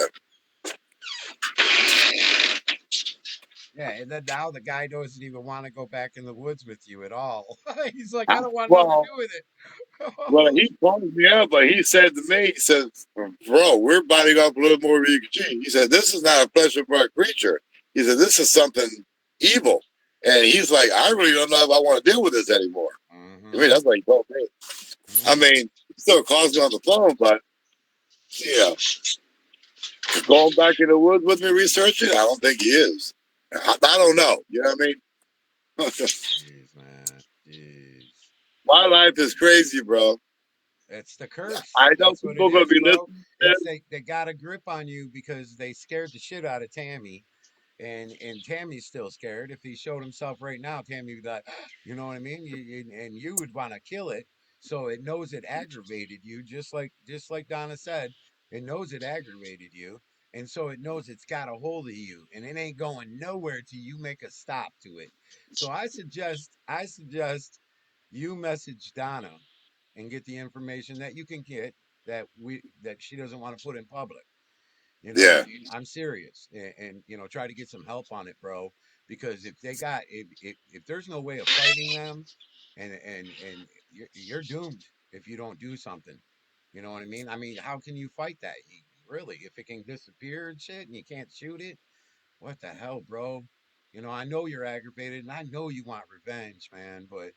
Yeah, and then now the guy doesn't even want to go back in the woods with you at all. He's like, I I, don't want nothing to well, do with it. well, he called me up, but he said to me, he said, "Bro, we're biting off a little more than you can chew." He said, "This is not a flesh and blood creature." He said, "This is something evil." And he's like, "I really don't know if I want to deal with this anymore." I mean, that's what he told me. I mean, he still calls me on the phone, but yeah, going back in the woods with me researching, I don't think he is. I don't know. You know what I mean? Jeez, man. Jeez. My life is crazy, bro. It's the curse. I know That's what it people are gonna is, be bro. listening to It's this. they got a grip on you because they scared the shit out of Tammy. And Tammy's still scared. If he showed himself right now, Tammy would be like, you know what I mean? And you would want to kill it. So it knows it aggravated you, just like Donna said, it knows it aggravated you, and so it knows it's got a hold of you, and it ain't going nowhere till you make a stop to it. So I suggest you message Donna and get the information that you can get that she doesn't want to put in public. Yeah, I'm serious, and try to get some help on it, bro. Because if there's no way of fighting them, and you're doomed if you don't do something. You know what I mean? I mean, how can you fight that? Really, if it can disappear and shit, and you can't shoot it, what the hell, bro? I know you're aggravated, and I know you want revenge, man. But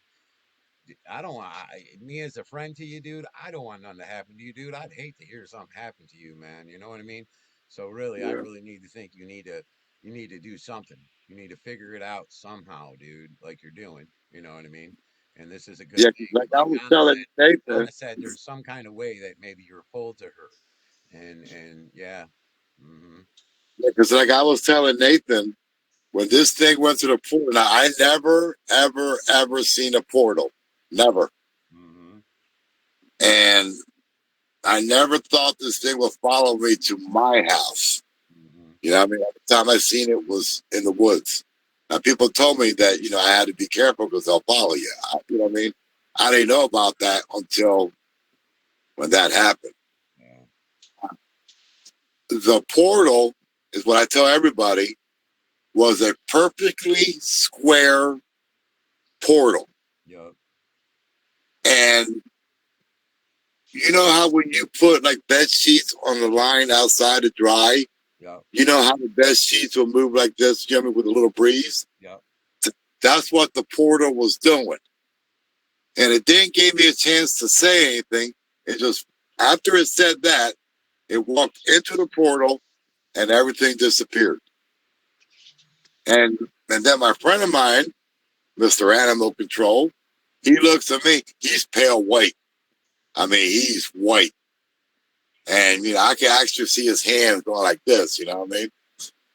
I don't want me as a friend to you, dude. I don't want nothing to happen to you, dude. I'd hate to hear something happen to you, man. You know what I mean? So really, I yeah, really need to think you need to do something. You need to figure it out somehow, dude. Like you're doing. You know what I mean? and this is a good Yeah, 'cause thing. like I Like was telling Nathan, Donna said, there's some kind of way that maybe you're pulled to her, and yeah. Mm-hmm. yeah, because like I was telling Nathan, when this thing went to the portal, now I never, ever, ever seen a portal, never, Mm-hmm. and I never thought this thing would follow me to my house. Mm-hmm. You know, what I mean, every time I seen it was in the woods. Now people told me that I had to be careful because they'll follow you. You know what I mean? I didn't know about that until when that happened. Yeah. The portal is what I tell everybody was a perfectly square portal. Yep. And you know how when you put like bed sheets on the line outside to dry, Yep. you know how the bed sheets will move like this, you know, with a little breeze? Yep. That's what the portal was doing. And it didn't give me a chance to say anything. It just, after it said that, it walked into the portal and everything disappeared. And then my friend of mine, Mr. Animal Control, he looks at me, he's pale white. I mean, he's white. And, I can actually see his hands going like this, you know what I mean?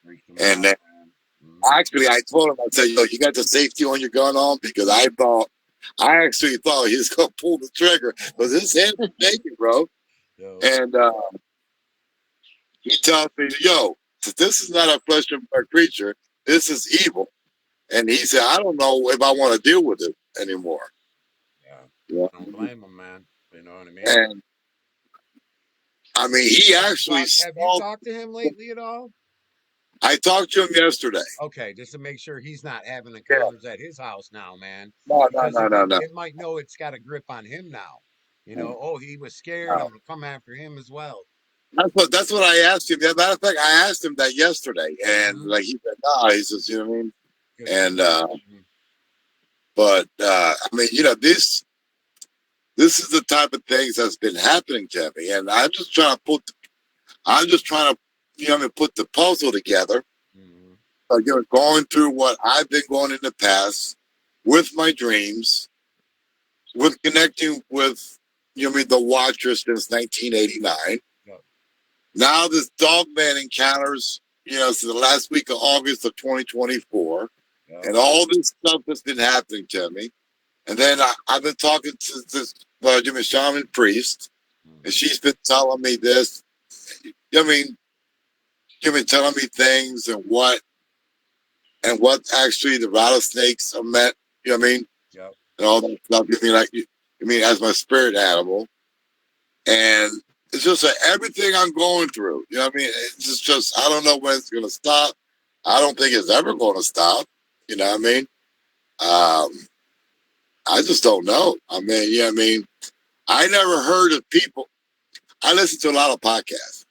Freaked him And out, then, man. Mm-hmm. actually, I told him, I said, you got the safety on your gun on? Because I actually thought he was going to pull the trigger. Because his hands were shaking, bro. Yep. And he tells me, this is not a flesh and blood creature. This is evil. And he said, I don't know if I want to deal with it anymore. Yeah. Yeah. I don't blame him, man. You know what I mean? And I mean, he Have you actually talked? Have you saw. talked to him lately at all? I talked to him yesterday. Okay, just to make sure he's not having Yeah. encounters at his house now, man. No, no, Because no, no, no. it might know it's got a grip on him now. Oh, he was scared. I'm No. gonna come after him as well. That's what I asked him. As a matter of fact, I asked him that yesterday, and Mm-hmm. like he said, no, he says, you know what I mean. Good for And him. Mm-hmm. but I mean, this is the type of things that's been happening to me, and I'm just trying to, put the puzzle together. Mm-hmm. Going through what I've been going in the past with my dreams, with connecting with, the Watcher since 1989. Yep. Now this Dogman encounters, since the last week of August of 2024, Yep. and all this stuff that's been happening to me. And then I've been talking to this shaman priest, and Mm-hmm. she's been telling me this. I mean, she's been telling me things and what actually the rattlesnakes are meant. You know what I mean? Yep. And all that stuff. As my spirit animal, and it's just like everything I'm going through. You know what I mean? It's just I don't know when it's gonna stop. I don't think it's ever going to stop. You know what I mean? I just don't know. I mean, yeah, I mean, I never heard of people. I listen to a lot of podcasts.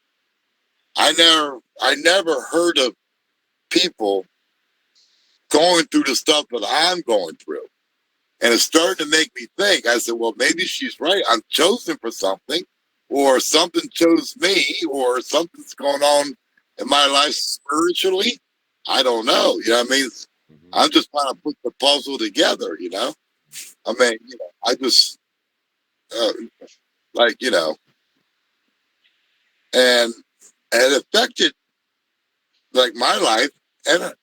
I never heard of people going through the stuff that I'm going through. And it's starting to make me think. I said, well, maybe she's right. I'm chosen for something, or something chose me, or something's going on in my life spiritually. I don't know. You know what I mean? Mm-hmm. I'm just trying to put the puzzle together, I mean, I just, uh, like, and it affected, like, my life and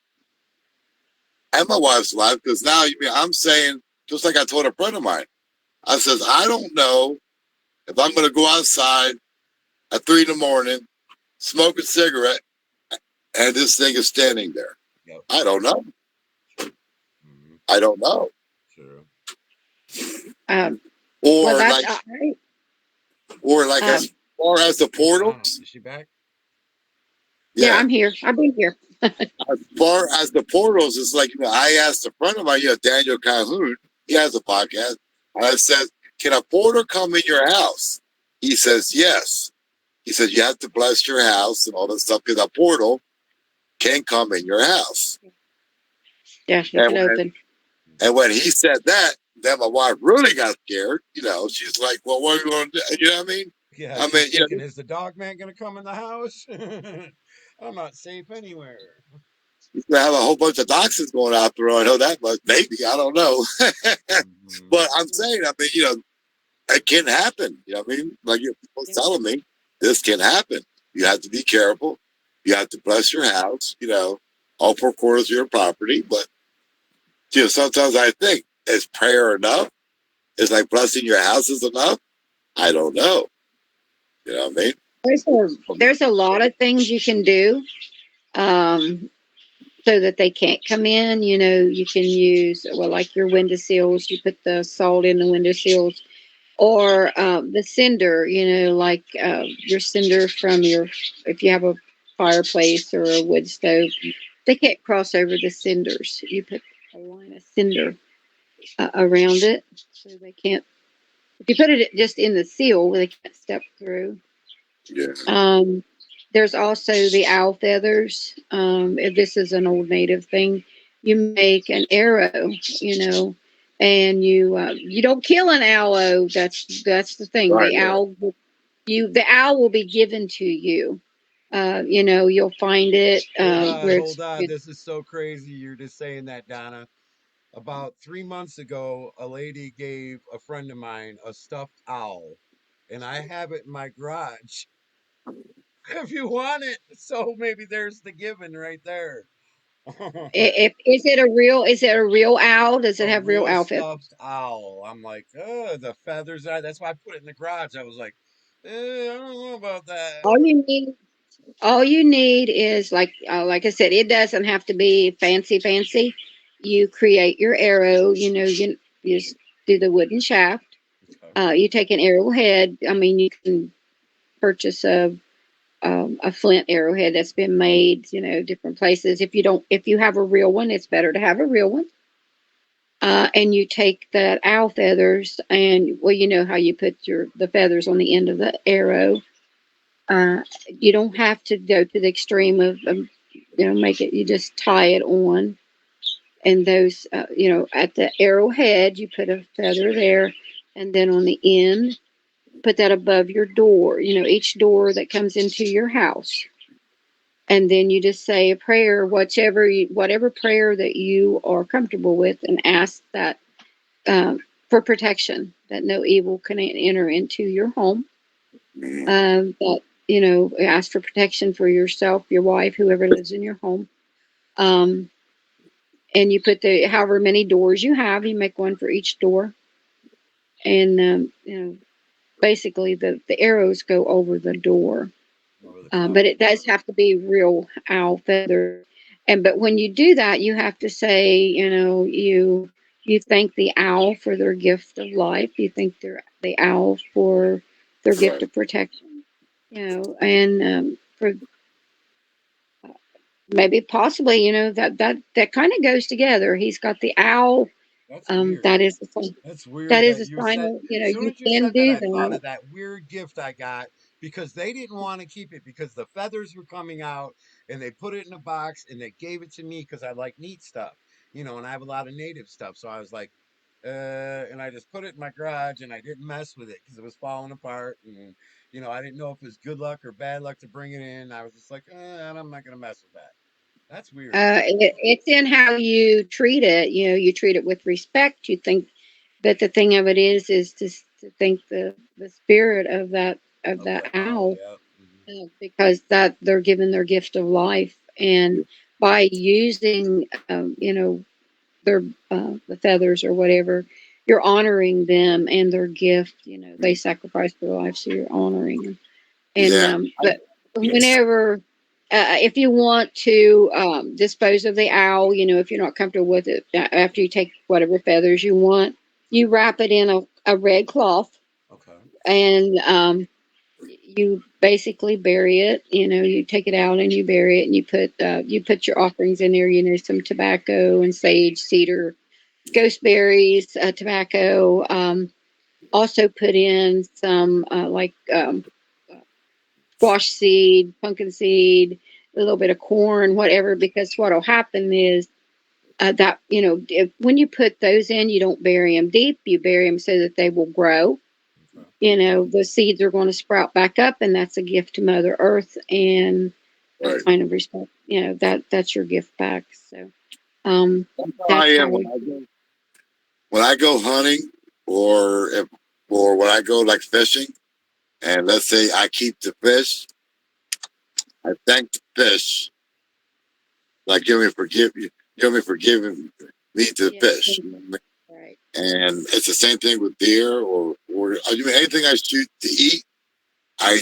my wife's life, because now, I'm saying, just like I told a friend of mine, I says, I don't know if I'm going to go outside at 3 in the morning, smoke a cigarette, and this thing is standing there. Yep. I don't know. Sure. Mm-hmm. I don't know. Sure. Um, well, Or that's like, I. as Um, far as the Is Donna? portals, Is she back? yeah, yeah. I'm here. I've been here. As far as the portals, it's like, I asked a friend of mine, Daniel Calhoun, he has a podcast, and I said, can a portal come in your house? He says, yes. He said, you have to bless your house and all that stuff because a portal can come in your house. Yes, you And can when, open. and when he said that, then my wife really got scared. She's like, well, what are you going to do? You know what I mean? Yeah, I she's mean, thinking, is the dog man gonna come in the house? I'm not safe anywhere. You could have a whole bunch of toxins going out there. I know that much. Maybe, I don't know. Mhm. But I'm saying, I mean, it can happen. You know what I mean? Like your people Yeah. telling me, this can happen. You have to be careful. You have to bless your house, all four corners of your property. But, sometimes I think, is prayer enough? Is like blessing your house is enough? I don't know. You know what I mean? There's a lot of things you can do um, so that they can't come in. You can use, well, like your windowsills, you put the salt in the windowsills, or the cinder, like your cinder from if you have a fireplace or a wood stove, they can't cross over the cinders. You put a line of cinder around it so they can't. If you put it just in the seal, they can't step through. Yeah. Um, there's also the owl feathers. If this is an old native thing, you make an arrow, and you don't kill an owl. That's the thing. Right, right. The owl will be given to you. You'll find it where Hold on. This is so crazy. You're just saying that, Donna. About 3 months ago, a lady gave a friend of mine a stuffed owl, and I have it in my garage if you want it. So maybe there's the given right there. if is it a real owl? Does it A have real real owl feathers? stuffed owl. I'm like, oh, the feathers. That's why I put it in the garage. I was like, I don't know about that. All you need All you need is like I said, it doesn't have to be fancy. You create your arrow. You just do the wooden shaft. Okay. You take an arrowhead. I mean, you can purchase a flint arrowhead that's been made, different places. If you have a real one, it's better to have a real one. And you take the owl feathers, and well, you know how you put the feathers on the end of the arrow. You don't have to go to the extreme of make it. You just tie it on, and those, at the arrowhead, you put a feather there, and then on the end, put that above your door. Each door that comes into your house, and then you just say a prayer, whatever prayer that you are comfortable with, and ask that for protection, that no evil can enter into your home. Mhm. That ask for protection for yourself, your wife, whoever lives in your home. Um, and you put the however many doors you have, you make one for each door, and basically the arrows go over the door. Over the But cloud. it does have to be real owl feather. But when you do that, you have to say, you thank the owl for their gift of life. You thank the owl for their gift Right. of protection. And for maybe possibly, that kind of goes together. He's got the owl. That's weird. That is the sign. That's That weird is that a you sign said. of, As soon you as you can said that, do I thought that. of that weird gift I got because they didn't want to keep it because the feathers were coming out and they put it in a box and they gave it to me because I like neat stuff, and I have a lot of native stuff. So I was like, and I just put it in my garage and I didn't mess with it because it was falling apart. And, I didn't know if it was good luck or bad luck to bring it in. I was just like, I'm not going to mess with that. That's weird. It's in how you treat it. You treat it with respect. You think, but the thing of it is to think the spirit of Of that the owl, owl, yeah. because that they're given their gift of life, and by using their the feathers or whatever, you're honoring them and their gift. They sacrificed their life, so you're honoring them. And Yeah. but whenever if you want to dispose of the owl, if you're not comfortable with it, after you take whatever feathers you want, you wrap it in a red cloth, Okay. and you basically bury it. You take it out and you bury it, and you put your offerings in there. Some tobacco and sage, cedar, ghost tobacco. Also put in some squash seed, pumpkin seed, a little bit of corn, whatever, because what'll happen is that, when you put those in, you don't bury them deep. You bury them so that they will grow. Okay. The seeds are going to sprout back up, and that's a gift to Mother Earth. And that Right. kind of respect. That's your gift back. So um, That's how I that's am how we. when I go hunting, or if, or when I go like fishing, and let's say I keep the fish, I thank the fish, like give me forgiving me to the Yeah, fish. You know what I mean? right. And it's the same thing with deer, or I mean anything I shoot to eat. I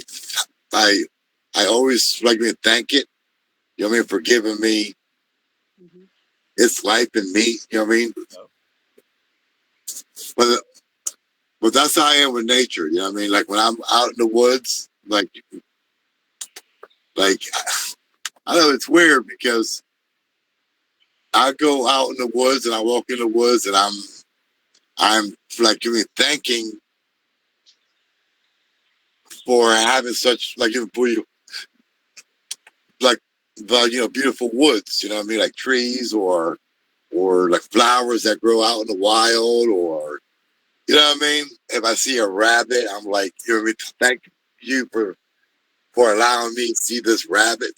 I I always like me to thank it. You know what I mean? For giving me Hmm. its life and meat. You know what I mean? Yep. But but that's how I am with nature. You know what I mean? Like when I'm out in the woods, like I know it's weird because I go out in the woods and I walk in the woods and I'm like you mean thanking for having such like like the beautiful woods. You know what I mean? Like trees or like flowers that grow out in the wild, or you know what I mean? If I see a rabbit, I'm like, you know what I mean? Thank you for allowing me to see this rabbit.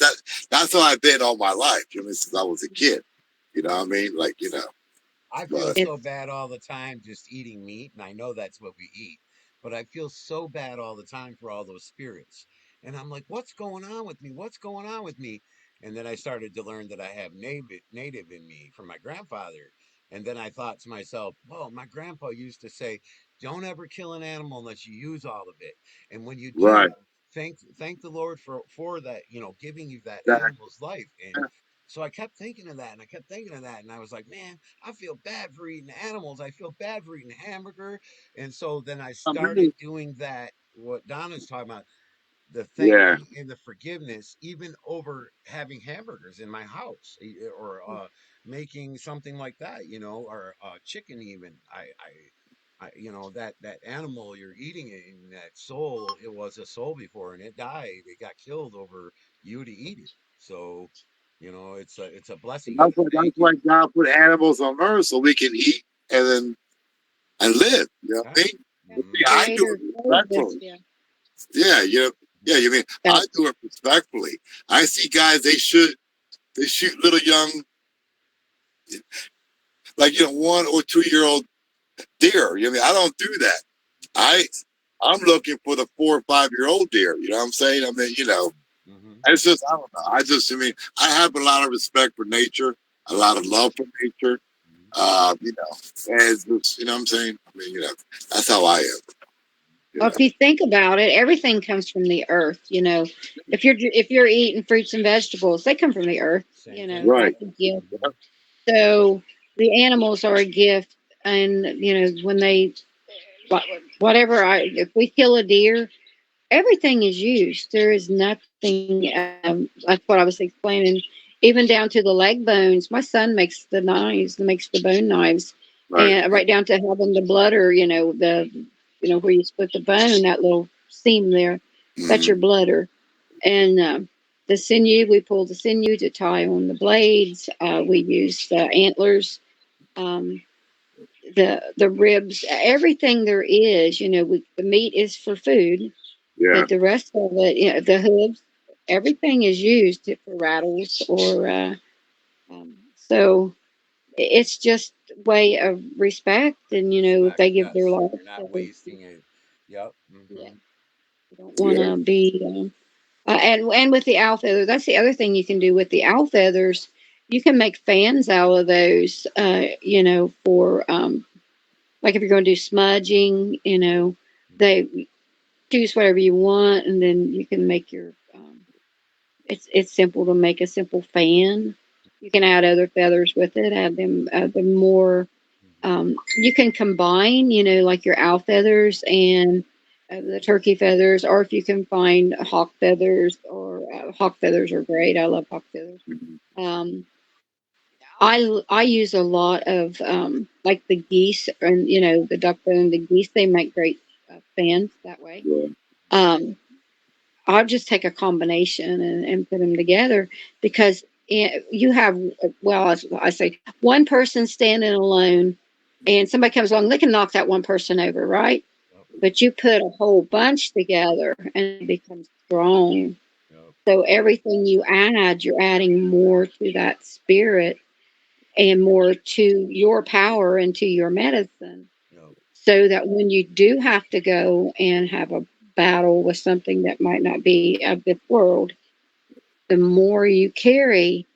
That's how I've been all my life, you know what I mean, since I was a kid. You know what I mean? Like, I feel but so It's bad all the time just eating meat, and I know that's what we eat, but I feel so bad all the time for all those spirits. And I'm like, what's going on with me? What's going on with me? And then I started to learn that I have native in me from my grandfather. And then I thought to myself, well, my grandpa used to say, don't ever kill an animal unless you use all of it. And when you right. do, thank the Lord for that, giving you that That, animal's life. And so I kept thinking of that, and I kept thinking of that, and I was like, man, I feel bad for eating animals. I feel bad for eating hamburger. And so then I I mean, started doing that, what Donna's talking about, the yeah. thanking and the forgiveness, even over having hamburgers in my house, or making something like that, or chicken even. That animal you're eating it, and that soul, it was a soul before and it died. It got killed over you to eat it. So, it's a blessing. You That's thank why it. God put animals on earth so we can eat and live. You know what Yeah. I mean? yeah, But the see, Hmm. I do creator it told us, respectfully. yeah, Yeah, yeah, you mean that I do it respectfully. I see guys they shoot little young, like 1 or 2 year old deer. You know what I mean? I don't do that. I I'm looking for the 4 or 5 year old deer. You know what I'm saying? I mean, Hmm. it's just I don't know. I mean I have a lot of respect for nature, a lot of love for nature. And it's just, you know what I'm saying? I mean, that's how I am. You well, know, if you think about it, everything comes from the earth. If you're eating fruits and vegetables, they come from the earth. Same thing. right? That's a gift. Hmm. So the animals are a gift, and when they whatever if we kill a deer, everything is used. There is nothing. That's what I was explaining. Even down to the leg bones. My son makes the knives, makes the bone knives, Right. and right down to having the blooder. Where you split the bone, that little seam there. That's your Mm-hmm. blooder, and the sinew. We pull the sinew to tie on the blades. We use the antlers. Um, the ribs, everything there is. The meat is for food, Yeah. but the rest of it, the hooves, everything is used for rattles or so it's just way of respect, and if Respect. they give their Yes. life, You're not so wasting it. Yep. yeah, Hmm. you don't want Yeah. to be. And with the owl feather, that's the other thing you can do with the owl feathers. You can make fans out of those. For like if you're going to do smudging, they choose whatever you want, and then you can make your. It's simple to make a simple fan. You can add other feathers with it. Add them more. You can combine, like your owl feathers and the turkey feathers, or if you can find hawk feathers, or hawk feathers are great. I love hawk feathers. Um, I use a lot of like the geese and the duck and the geese. They make great fans that way. Yeah. Um, I'll just take a combination and put them together because you have, well, as I say, one person standing alone and somebody comes along, they can knock that one person over, right? Yep. But you put a whole bunch together and it becomes strong. Yep. So everything you add, you're adding more to that spirit and more to your power and to your medicine. No. So that when you do have to go and have a battle with something that might not be of this world, the more you carry,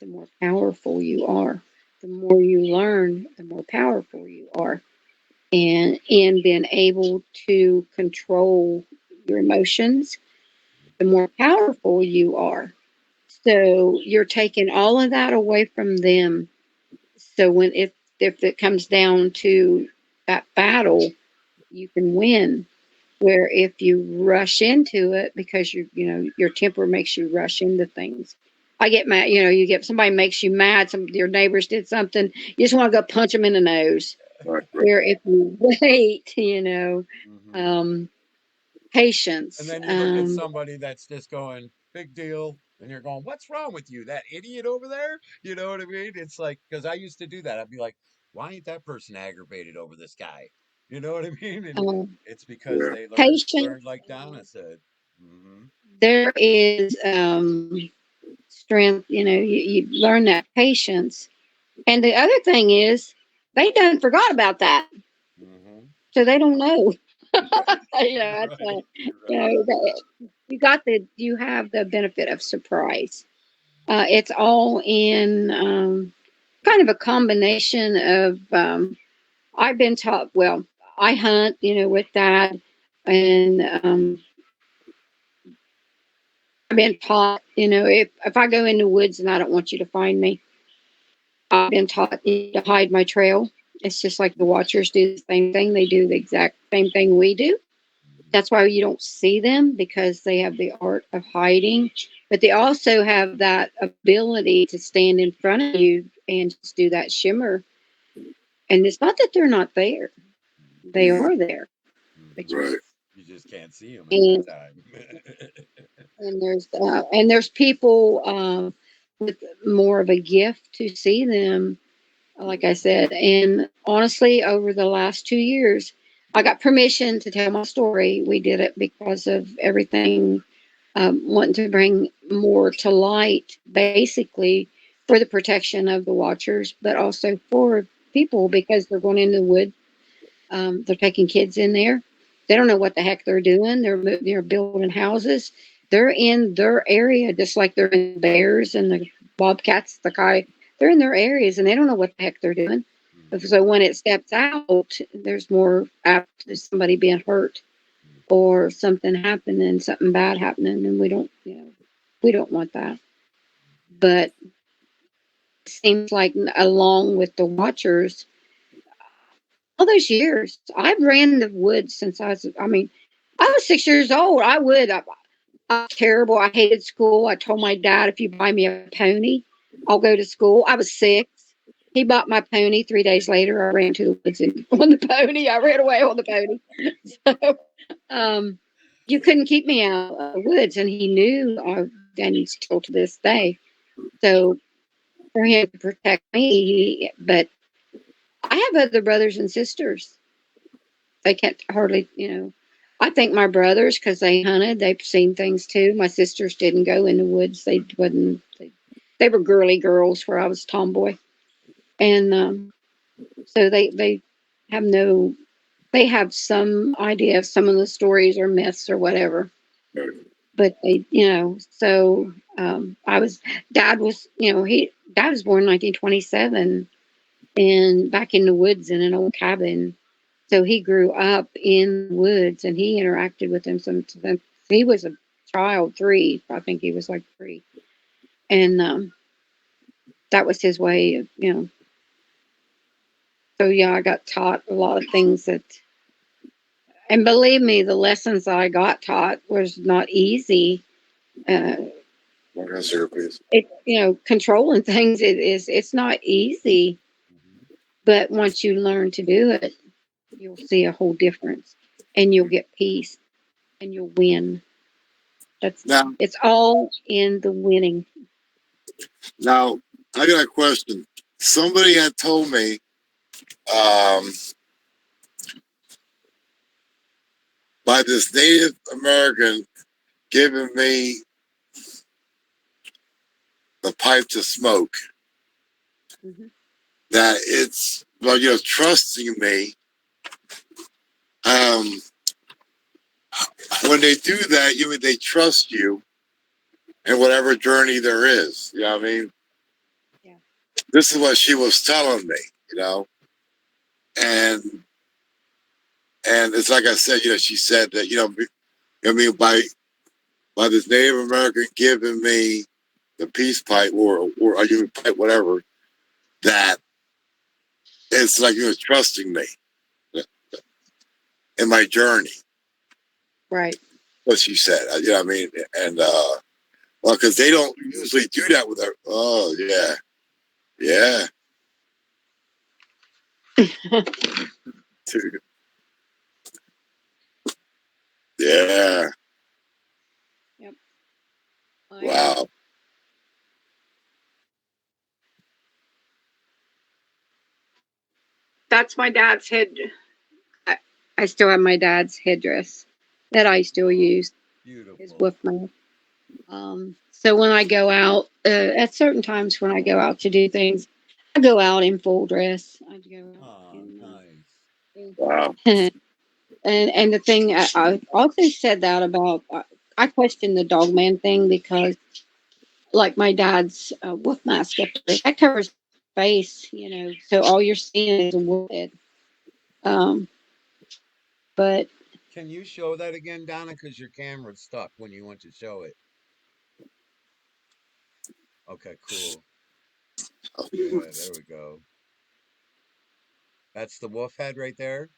the more powerful you are. The more you learn, the more powerful you are. And in being able to control your emotions, the more powerful you are. So you're taking all of that away from them. So when if it comes down to that battle, you can win. Where if you rush into it because your temper makes you rush into things. I get mad, you get somebody makes you mad, your neighbors did something, you just want to go punch them in the nose. Right, right. Where if you wait, Mm-hmm. um, And patience, then you look at somebody that's just going, big deal. And you're going, what's wrong with you? That idiot over there? You know what I mean? It's like, because I used to do that. I'd be like, why ain't that person aggravated over this guy? You know what I mean? And um, it's because Yeah. they patience. learned like Donna said. Mm-hmm. There is strength. You learn that patience. And the other thing is, they done forgot about that, Mm-hmm. so they don't know. Right. That's Right. Right. you know, you have the benefit of surprise. It's all in kind of a combination of. I've been taught. Well, I hunt, with that, and I've been taught. If I go in the woods and I don't want you to find me, I've been taught to hide my trail. It's just like the watchers do the same thing. They do the exact same thing we do. That's why you don't see them, because they have the art of hiding, but they also have that ability to stand in front of you and just do that shimmer. And it's not that they're not there; they Mhm. are there. But Mm-hmm. you Right. You just can't see them at that and time. there's people with more of a gift to see them, like I said. And honestly, over the last 2 years, I got permission to tell my story. We did it because of everything, wanting to bring more to light, basically, for the protection of the watchers, but also for people because they're going in the woods. They're taking kids in there. They don't know what the heck they're doing. They're building houses. They're in their area, just like they're in the bears and the bobcats, the coy. They're in their areas, and they don't know what the heck they're doing. So when it steps out, there's more apt to somebody being hurt or something happening, something bad happening, and we don't want that. But it seems like along with the watchers, all those years, I've ran the woods since I was 6 years old. I was terrible. I hated school. I told my dad, if you buy me a pony, I'll go to school. I was 6. He bought my pony. 3 days later, I ran to the woods on the pony. I ran away on the pony. So, um, you couldn't keep me out of the woods, and he knew, and still to this day. So for him to protect me, but I have other brothers and sisters. They can't hardly, I think my brothers, because they hunted, they've seen things too. My sisters didn't go in the woods. They were girly girls where I was tomboy. And so they have no, they have some idea of some of the stories or myths or whatever. Right. But so dad was, dad was born in 1927 and back in the woods in an old cabin. So he grew up in the woods and he interacted with them since he was a child, 3. I think he was like 3. And that was his way of, so yeah, I got taught a lot of things and believe me, the lessons I got taught was not easy. Uh, One answer, please. controlling things, it's not easy, but once you learn to do it, you'll see a whole difference and you'll get peace and you'll win. That's Now, It's all in the winning. now, I got a question. Somebody had told me um, by this Native American giving me the pipe to smoke. Mm-hmm. That it's, well, you know, trusting me. Um, when they do that, you mean they trust you in whatever journey there is. You know what I mean? Yeah. This is what she was telling me, you know, and it's like I said, you know, she said that, you know, I mean, by this Native American giving me the peace pipe or a human pipe, whatever, that it's like you know trusting me in my journey. Right. What she said, you know what I mean? And well, because they don't usually do that with their. Oh yeah, yeah. Yeah. Yep. Wow. That's my dad's head. I still have my dad's headdress that I still use. His Beautiful. wolf mask. So when I go out, at certain times when I go out to do things, I go out in full dress. I go out Oh, in, nice. Wow. and the thing I also said that about I question the dogman thing because like my dad's wolf mask up there, that covers his face, you know, so all you're seeing is a wolf head. Um, but Can you show that again, Donna? Because your camera's stuck when you went to show it. Okay, cool. Yeah, there we go. That's the wolf head right there.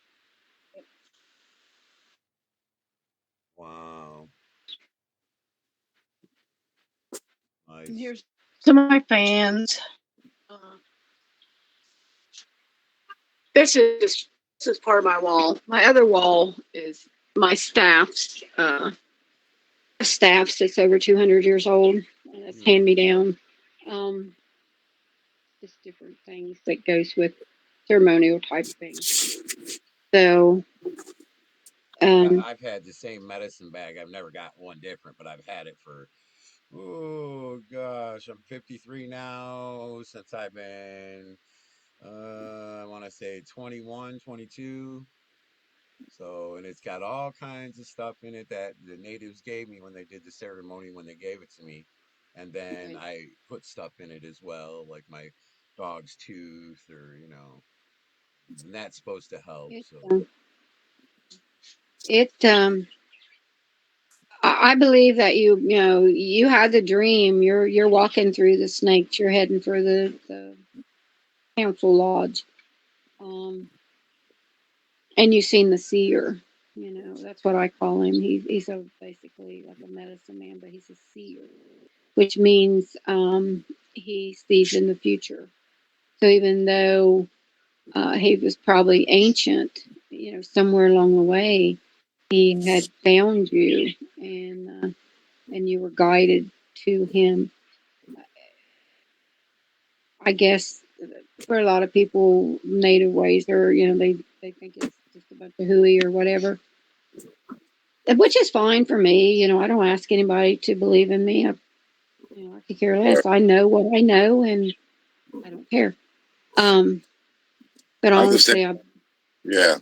Wow. Nice. here's some of my fans. Uh, this is part of my wall. My other wall is my staffs that's over 200 years old. That's Hmm. hand me down. Um, just different things that goes with ceremonial type things. So, um, I've had the same medicine bag. I've never got one different, but I've had it for, oh gosh, I'm 53 now since I've been, I want to say 21, 22. So, and it's got all kinds of stuff in it that the natives gave me when they did the ceremony, when they gave it to me. And then right. I put stuff in it as well, like my dog's tooth or, and that's supposed to help. It, So, um, it I believe that you know you had the dream. You're walking through the snakes. You're heading for the council lodge, and you've seen the seer. You know that's what I call him. He's a basically like a medicine man, but he's a seer, which means he sees in the future. So even though he was probably ancient, you know, somewhere along the way, he had found you, and you were guided to him. I guess for a lot of people, native ways are, you know, they think it's just a bunch of hooey or whatever, which is fine for me. You know, I don't ask anybody to believe in me. You know, I could care less. I know what I know, and I don't care. Um, but I'm the same. honestly, Yeah,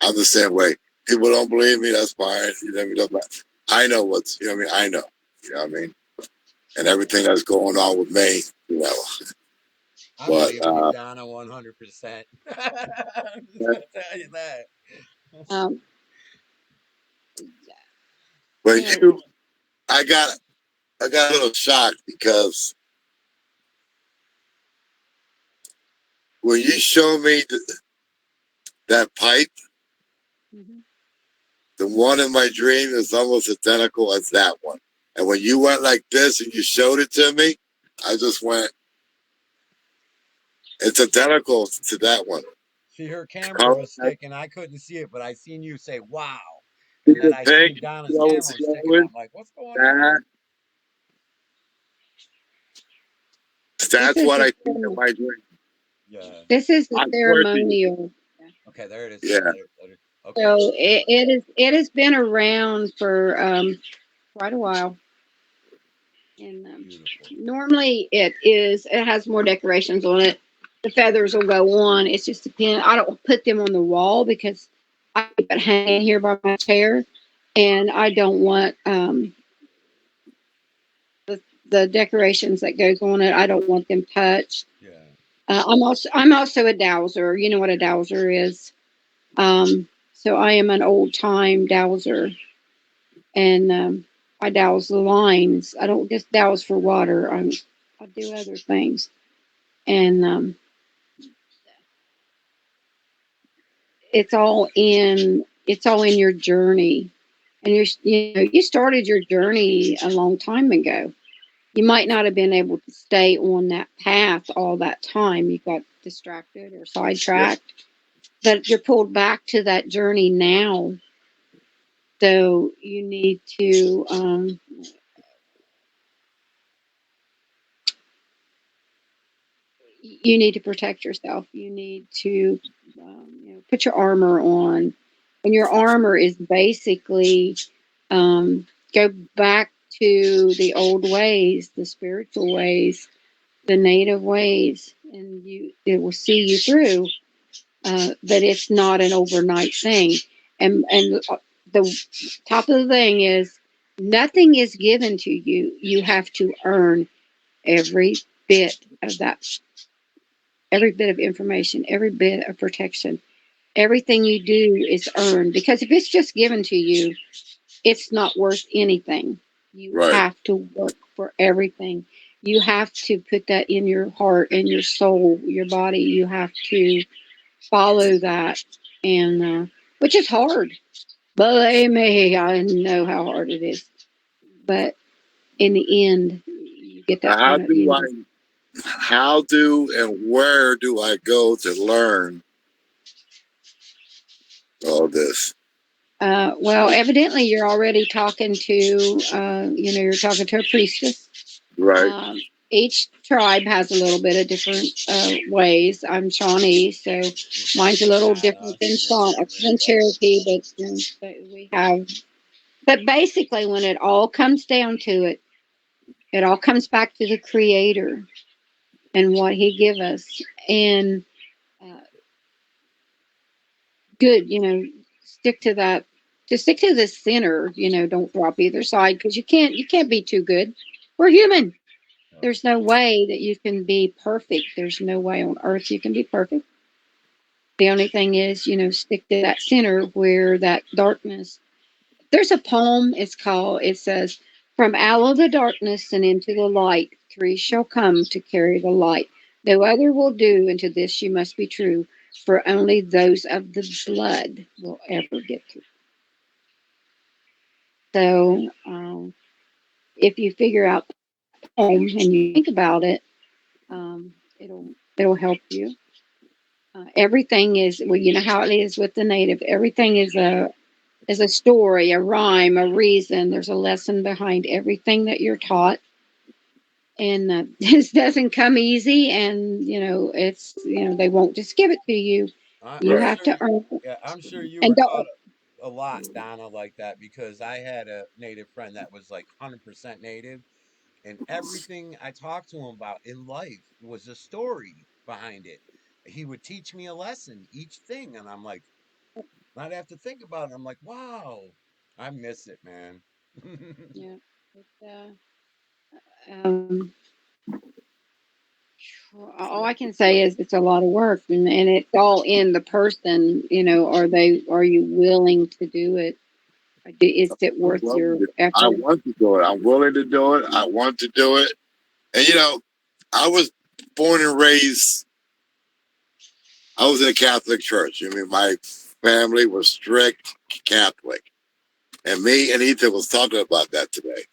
I'm the same way. People don't believe me. That's fine. You know, I know what's. You know what I mean? I know. You know what I mean? And everything that's going on with me. You know. I But believe in you, Donna, 100%. I'm just gonna tell you that. um, when you know, you, I got a little shocked because when you show me that pipe, mhm. the one in my dream is almost identical as that one. And when you went like this and you showed it to me, I just went, it's identical to that one. See, her camera Color, was sticking. I couldn't see it, but I seen you say, wow. see And then the I pig seen Donna's that I was camera was sticking. showing? I'm like, what's going on? That, This that's is what the I see in my dream. Yeah. this is the I swear to you. ceremonial. Okay, there it is. Yeah. Okay. So it has been around for quite a while. And Beautiful. normally it has more decorations on it. The feathers will go on. It's just depend. I don't put them on the wall because I keep it hanging here by my chair, and I don't want the decorations that goes on it. I don't want them touched. Yeah. I'm also a dowser. You know what a dowser is. So I am an old time dowser, and I douse the lines. I don't just douse for water. I do other things, and it's all in your journey, and you started your journey a long time ago. You might not have been able to stay on that path all that time. You got distracted or Yeah. sidetracked, but you're pulled back to that journey now. So you need to protect yourself. You need to put your armor on, and your armor is basically go back to the old ways, the spiritual ways, the native ways, and it will see you through. But it's not an overnight thing. And the top of the thing is nothing is given to you. You have to earn every bit of that, every bit of information, every bit of protection. Everything you do is earned because if it's just given to you, it's not worth anything. You Right. have to work for everything. You have to put that in your heart and your soul, your body. You have to follow that, and which is hard. Believe me, I know how hard it is. But in the end, you get that How point at the do end. I? How do and where do I go to learn all this? Well, evidently, you're already talking to, you're talking to a priestess. Right. Um, each tribe has a little bit of different ways. I'm Shawnee, so mine's a little different Donna, than you're than Shawnee. Cherokee, but we have. But basically, when it all comes down to it, it all comes back to the Creator and what He give us. And uh, good, stick to that. To stick to the center, don't drop either side because you can't be too good. We're human. No. There's no way that you can be perfect. There's no way on earth you can be perfect. The only thing is, stick to that center where that darkness. There's a poem. It says, "From out of the darkness and into the light, three shall come to carry the light. No other will do, and to this you must be true, for only those of the blood will ever get through." So, if you figure out the poem and you think about it, it'll help you. Everything is, well, you know how it is with the native. Everything is a story, a rhyme, a reason. There's a lesson behind everything that you're taught, and this doesn't come easy. And it's they won't just give it to you. You I'm Right. have sure. to earn it. Yeah, I'm sure you And were don't. taught a lot, Donna, like that because I had a native friend that was like 100% native, and everything I talked to him about in life was a story behind it. He would teach me a lesson, each thing, and I'm like, I'd have to think about it. I'm like, wow, I miss it, man. Yeah. Um, all I can say is it's a lot of work, and it's all in the person. Are you willing to do it? Is it I'm worth your willing to, I effort? want to do it. I'm willing to do it. I want to do it. And I was born and raised. I was in a Catholic church. I mean, my family was strict Catholic, and me and Ethan was talking about that today.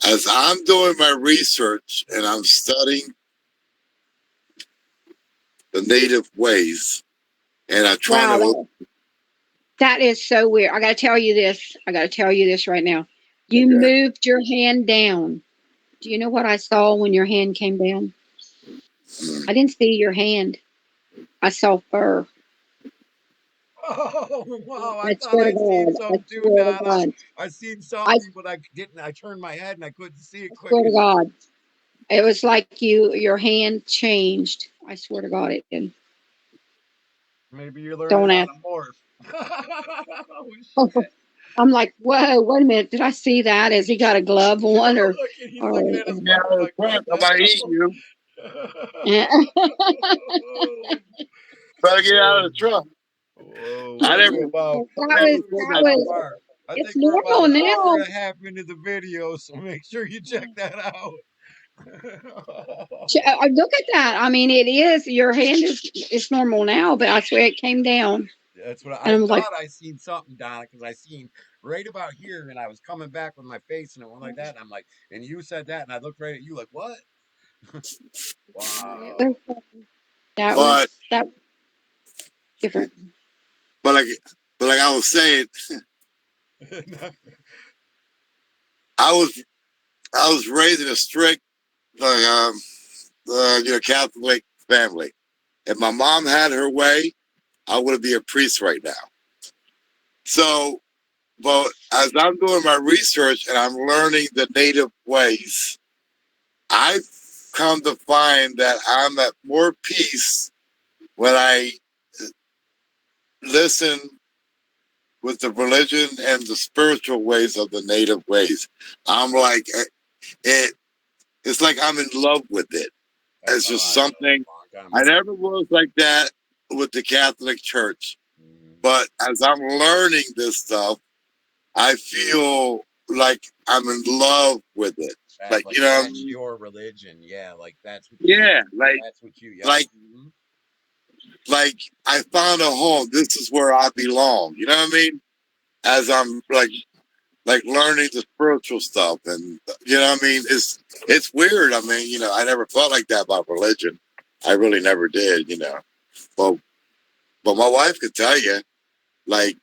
As I'm doing my research and I'm studying the native ways, and I'm trying Wow, to. that is so weird. I got to tell you this. I got to tell you this right now. You Okay. moved your hand down. Do you know what I saw when your hand came down? Mm. I didn't see your hand. I saw fur. Oh wow! I I thought swear I to seen God. I something too, swear to Donna. God. I seen I something, but I didn't. I turned my head and I couldn't see it quick swear to enough. God. It was like your hand changed. I swear to God it did. Maybe you're learning Don't how ask. to morph. Oh Oh, shit! I'm like, whoa, wait a minute. Did I see that? Has he got a glove on Look, he's or looking at his Yeah, weapon like, what I'm the about to eat hell? you. that Better get out of Whoa, the truck. whoa, I what are never, we about? I never said that that How to was you. far? I it's think we're about normal an hour now. and a half into the video, so make sure you check that out. Look at that. I mean, it is your hand is it's normal now, but I swear it came down, That's what and I I'm like, thought. I seen something, Donna, because I seen right about here, and I was coming back with my face, and it went like that. And I'm like, and you said that, and I looked right at you, like, what? it Wow. was, that But, was that was different. but like, but like I was saying, I was, I was raised in a strict, like, Catholic family. If my mom had her way, I would be a priest right now. So, but as I'm doing my research and I'm learning the native ways, I've come to find that I'm at more peace when I listen with the religion and the spiritual ways of the native ways. I'm like it. It's like I'm in love with it. That's It's how just I felt something a long time I ago. never was like that with the Catholic Church. Mhm. But as I'm learning this stuff, I feel like I'm in love with it. That Like like what I that's mean? your religion, yeah. Like that's what you. Yeah, That's what you. Yep. like like I found a home. This is where I belong. You know what I mean? As I'm like learning the spiritual stuff, and you know what I mean. It's weird. I mean, I never felt like that about religion. I really never did. But but my wife could tell you, like,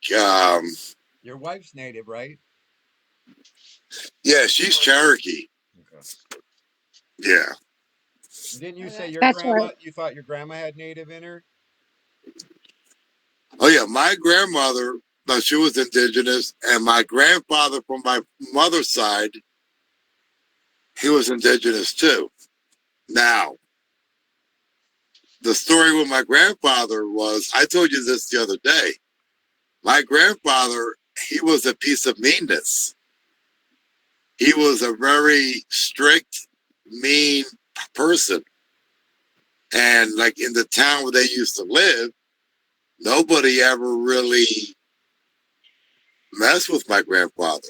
Your wife's native, right? yeah, she's Cherokee. Okay. Yeah. Didn't you say your That's grandma? right. You thought your grandma had native in her? Oh yeah, my grandmother, no, she was indigenous, and my grandfather from my mother's side, he was indigenous too. Now, the story with my grandfather was, I told you this the other day. My grandfather, he was a piece of meanness. He was a very strict, mean person. And like in the town where they used to live, nobody ever really messed with my grandfather.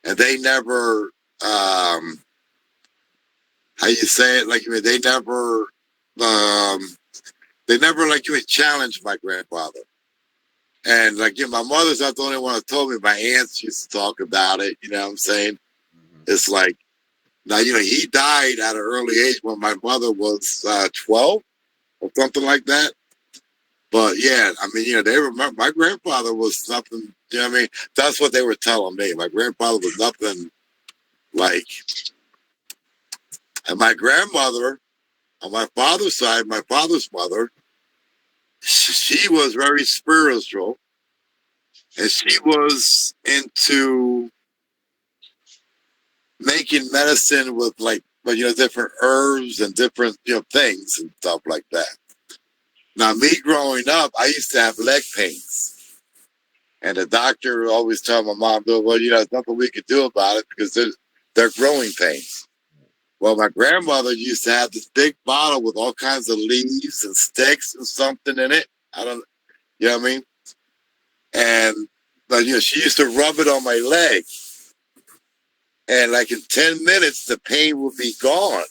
And they never, how you say it? Like, I mean, um, they never like you challenged my grandfather. And like, my mother's not the only one that told me. My aunts used to talk about it. You know what I'm saying? Hmm. It's like, now, he died at an early age when my mother was 12 or something like that. But yeah, I mean, they remember my grandfather was nothing. You know what I mean? That's what they were telling me. My grandfather was nothing like, and my grandmother on my father's side, my father's mother, she was very spiritual, and she was into making medicine with like, different herbs and different, things and stuff like that. Now, me growing up, I used to have leg pains, and the doctor always told my mom, "Well, there's nothing we could do about it because they're growing pains." Well, my grandmother used to have this big bottle with all kinds of leaves and sticks and something in it. I don't, you know what I mean? And but she used to rub it on my leg, and like in 10 minutes, the pain would be gone.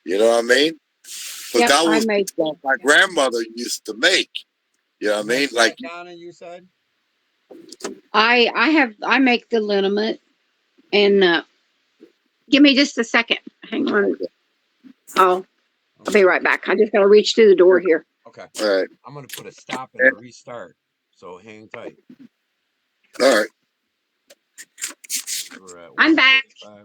You know what I mean? But Yep, that I was the make. stuff my grandmother used to make. You know You what I mean? make Like, what, Donna? You said? I make the liniment and give me just a second. Hang on. okay, I'll Okay. be right back. I just gotta reach through the door here. Okay. all right, I'm gonna put a stop and a restart. So hang tight. all right. We're at I'm back. 1:45.